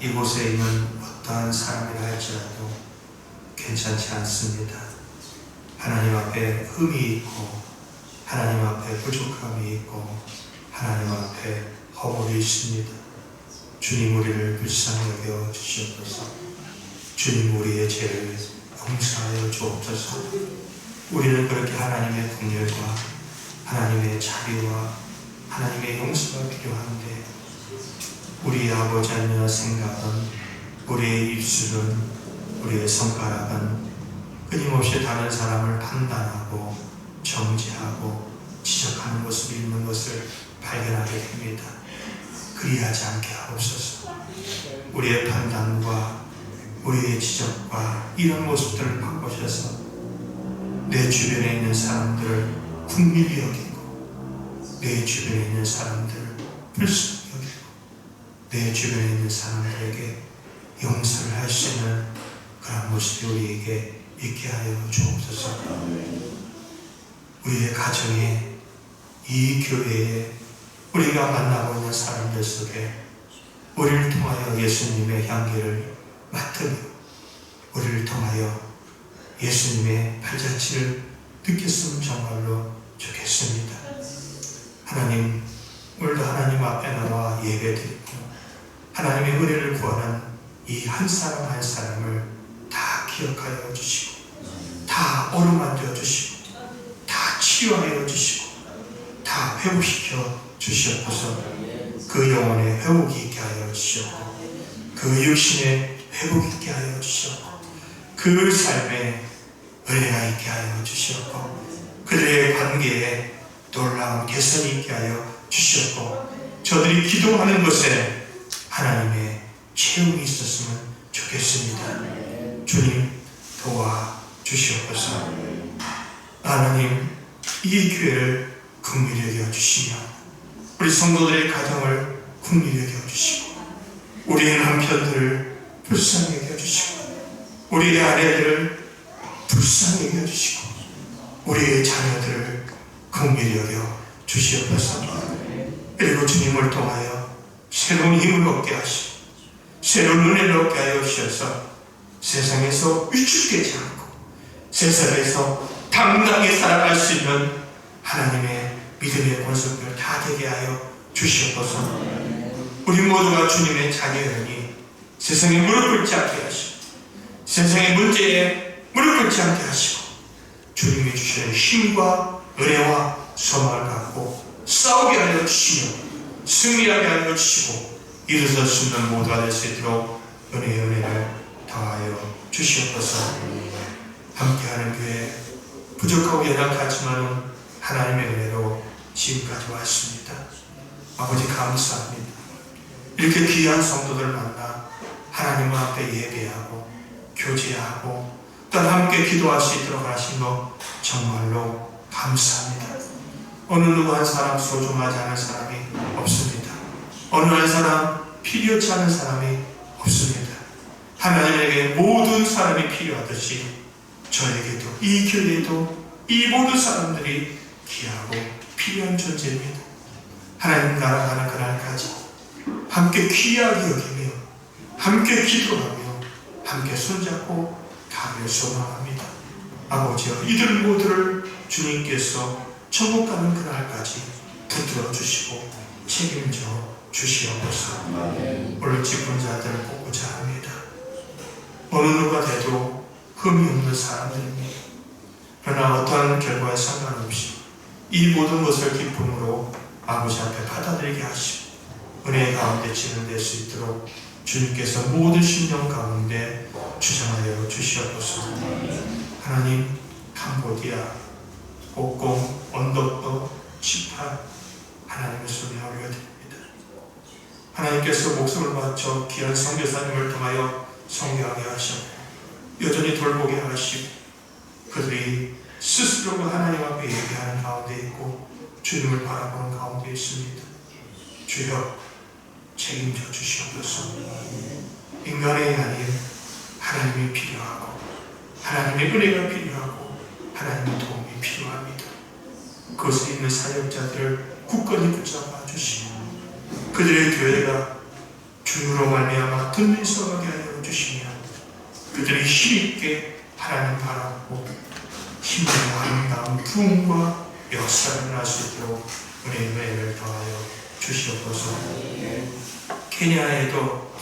이곳에 있는 어떠한 사람이라 할지라도 괜찮지 않습니다. 하나님 앞에 흠이 있고 하나님 앞에 부족함이 있고 하나님 앞에 허물이 있습니다. 주님 우리를 불쌍히 여겨 주시옵소서. 주님 우리의 죄를 용서하여 주옵소서. 우리는 그렇게 하나님의 긍휼과 하나님의 자비와 하나님의 용서가 필요한데 우리의 아버지 하나님의 생각은 우리의 입술은 우리의 손가락은 끊임없이 다른 사람을 판단하고 정죄하고 지적하는 모습이 있는 것을 발견하게 됩니다. 그리하지 않게 하옵소서. 우리의 판단과 우리의 지적과 이런 모습들을 바꾸셔서 내 주변에 있는 사람들을 긍휼히 여기고 내 주변에 있는 사람들을 불쌍히 여기고 내 주변에 있는 사람들에게 용서를 할 수 있는 그런 모습이 우리에게 있게 하여 주옵소서. 우리의 가정에 이 교회에 우리가 만나고 있는 사람들 속에 우리를 통하여 예수님의 향기를 맡으며 우리를 통하여 예수님의 발자취를 느꼈으면 정말로 좋겠습니다. 하나님, 오늘도 하나님 앞에 나와 예배드리고 하나님의 은혜를 구하는 이 한 사람 한 사람을 다 기억하여 주시고 다 어루만져 주시고 다 치유하여 주시고 다 회복시켜 주시옵소서. 그 영혼의 회복이 있게 하여 주시옵고 그 육신의 회복이 있게 하여 주시옵고 그 삶에 은혜가 있게 하여 주시옵고 그들의 관계에 놀라운 개선이 있게 하여 주시옵고 저들이 기도하는 것에 하나님의 체험이 있었으면 좋겠습니다. 주님 도와 주시옵소서. 하나님 이 교회를 긍휼히 여겨 주시며 우리 성도들의 가정을 긍휼히 여겨 주시고 우리의 남편들을 불쌍히 여겨 주시고 우리의 아내들을 불쌍히 여겨 주시고 우리의 자녀들을 긍휼히 여겨 주시옵소서. 그리고 주님을 통하여 새로운 힘을 얻게 하시고 새로운 은혜를 얻게 하여 주셔서 세상에서 위축되지 않고 세상에서 당당히 살아갈 수 있는 하나님의 믿음의 권속들 다 되게 하여 주시옵소서. 우리 모두가 주님의 자녀이니 세상에 무릎 꿇지 않게 하시고 세상의 문제에 무릎 꿇지 않게 하시고 주님이 주시는 힘과 은혜와 소망을 갖고 싸우게 하여 주시며 승리하게 하여 주시고 일어설 수 있는 모두가 될 수 있도록 은혜의 은혜를 더하여 주시옵소서. 함께하는 교회 부족하고 연약하지만 하나님의 은혜로 지금까지 왔습니다. 아버지 감사합니다. 이렇게 귀한 성도들 만나 하나님 앞에 예배하고 교제하고 또 함께 기도할 수 있도록 하신 것 정말로 감사합니다. 어느 누구 한 사람 소중하지 않은 사람이 없습니다. 어느 한 사람 필요치 않은 사람이 없습니다. 하나님에게 모든 사람이 필요하듯이 저에게도 이 교회에도 이 모든 사람들이 귀하고 필요한 존재입니다. 하나님 나라 가는 그날까지 함께 귀하게 여기며 함께 기도하며 함께 손잡고 가길 소망합니다. 아버지여 이들 모두를 주님께서 천국 가는 그날까지 붙들어 주시고 책임져 주시옵소서. 오늘 기쁜 자들을 뽑고자 합니다. 어느 누가 돼도 흠이 없는 사람들입니다. 그러나 어떠한 결과에 상관없이 이 모든 것을 기쁨으로 아버지 앞에 받아들이게 하시고 은혜 가운데 진행될 수 있도록 주님께서 모든 심령 가운데 주장하여 주시옵소서. 하나님 캄보디아, 옥공, 언덕도, 치파 하나님의 손에 올려드립니다. 하나님께서 목숨을 바쳐 귀한 선교사님을 통하여 성교하게 하셨고 여전히 돌보게 하시고 그들이 스스로가 하나님 앞에 예배하는 가운데 있고 주님을 바라보는 가운데 있습니다. 주여 책임져 주시옵소서. 인간의 아닌 하나님이 필요하고 하나님의 은혜가 필요하고 하나님의 도움이 필요합니다. 그것에 있는 사역자들을 굳건히 붙잡아 주시고 그들의 교회가 주로 말미암아 든든서가게 하여 주시며 그들이 힘있게 하나님 바라보고 힘의 아름다운 부흥과 역사를 일어날 수 있도록 은혜의 은혜를 더하여 주시옵소서. 케냐에도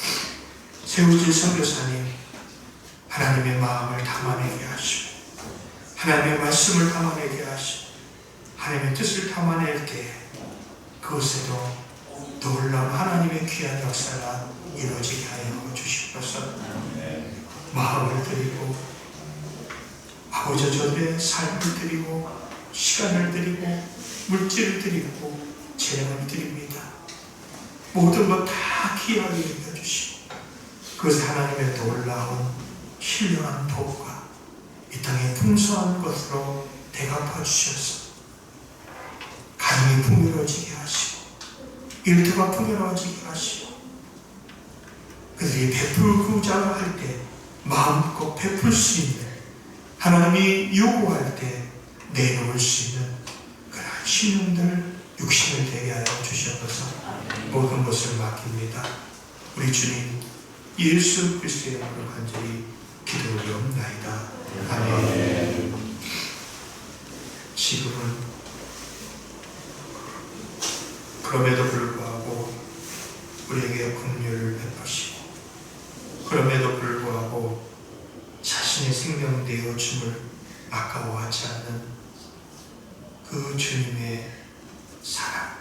세우질 선교사님 하나님의 마음을 담아내게 하시고 하나님의 말씀을 담아내게 하시고 하나님의 뜻을 담아낼 때 그곳에도 놀라운 하나님의 귀한 역사가 이루어지게 하여 주시옵소서. 마음을 드리고 아버지 저들의 삶을 드리고 시간을 드리고 물질을 드리고 재능을 드립니다. 모든 것 다 귀하게 여겨주시고 그것을 하나님의 놀라운 신령한 복과 이 땅의 풍성한 것으로 대갚아 주셔서 가정이 풍요로워지게 하시고 일터가 풍요로워지게 하시고 그들이 베풀고자 할 때 마음껏 베풀 수 있는 하나님이 요구할 때 내놓을 수 있는 그런 신령들 육신을 되게 하여 주시옵소서. 모든 것을 맡깁니다. 우리 주님 예수 그리스도의 이름으로 간절히 기도드리옵나이다. 아멘. 지금은 그럼에도 불구하고 우리에게 긍휼을 베푸시고 그럼에도 불구하고 자신의 생명 내어줌을 아까워하지 않는 그 주님의 사랑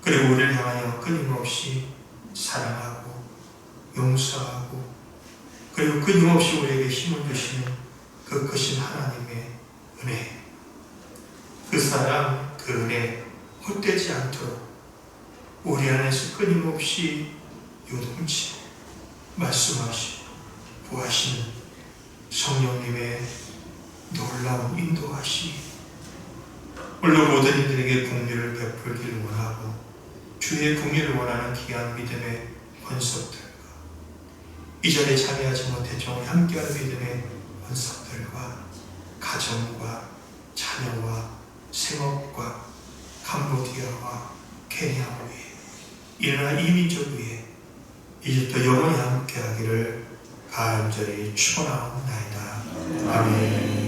그리고 우리를 향하여 끊임없이 사랑하고 용서하고 그리고 끊임없이 우리에게 힘을 주시는 그 크신 하나님의 은혜 그 사랑 그 은혜 헛되지 않도록 우리 안에서 끊임없이 요동치 말씀하시고 구하시는 성령님의 놀라운 인도하심이 물론 모든 이들에게 긍휼을 베풀기를 원하고 주의 긍휼을 원하는 귀한 믿음의 권속들과 이전에 참여하지 못했지만 함께하는 믿음의 권속들과 가정과 자녀와 생업과 캄보디아와 케냐 위에 일어나 이민족 위에 이제부터 영원히 함께하기를 간절히 축원하옵나이다. 아멘.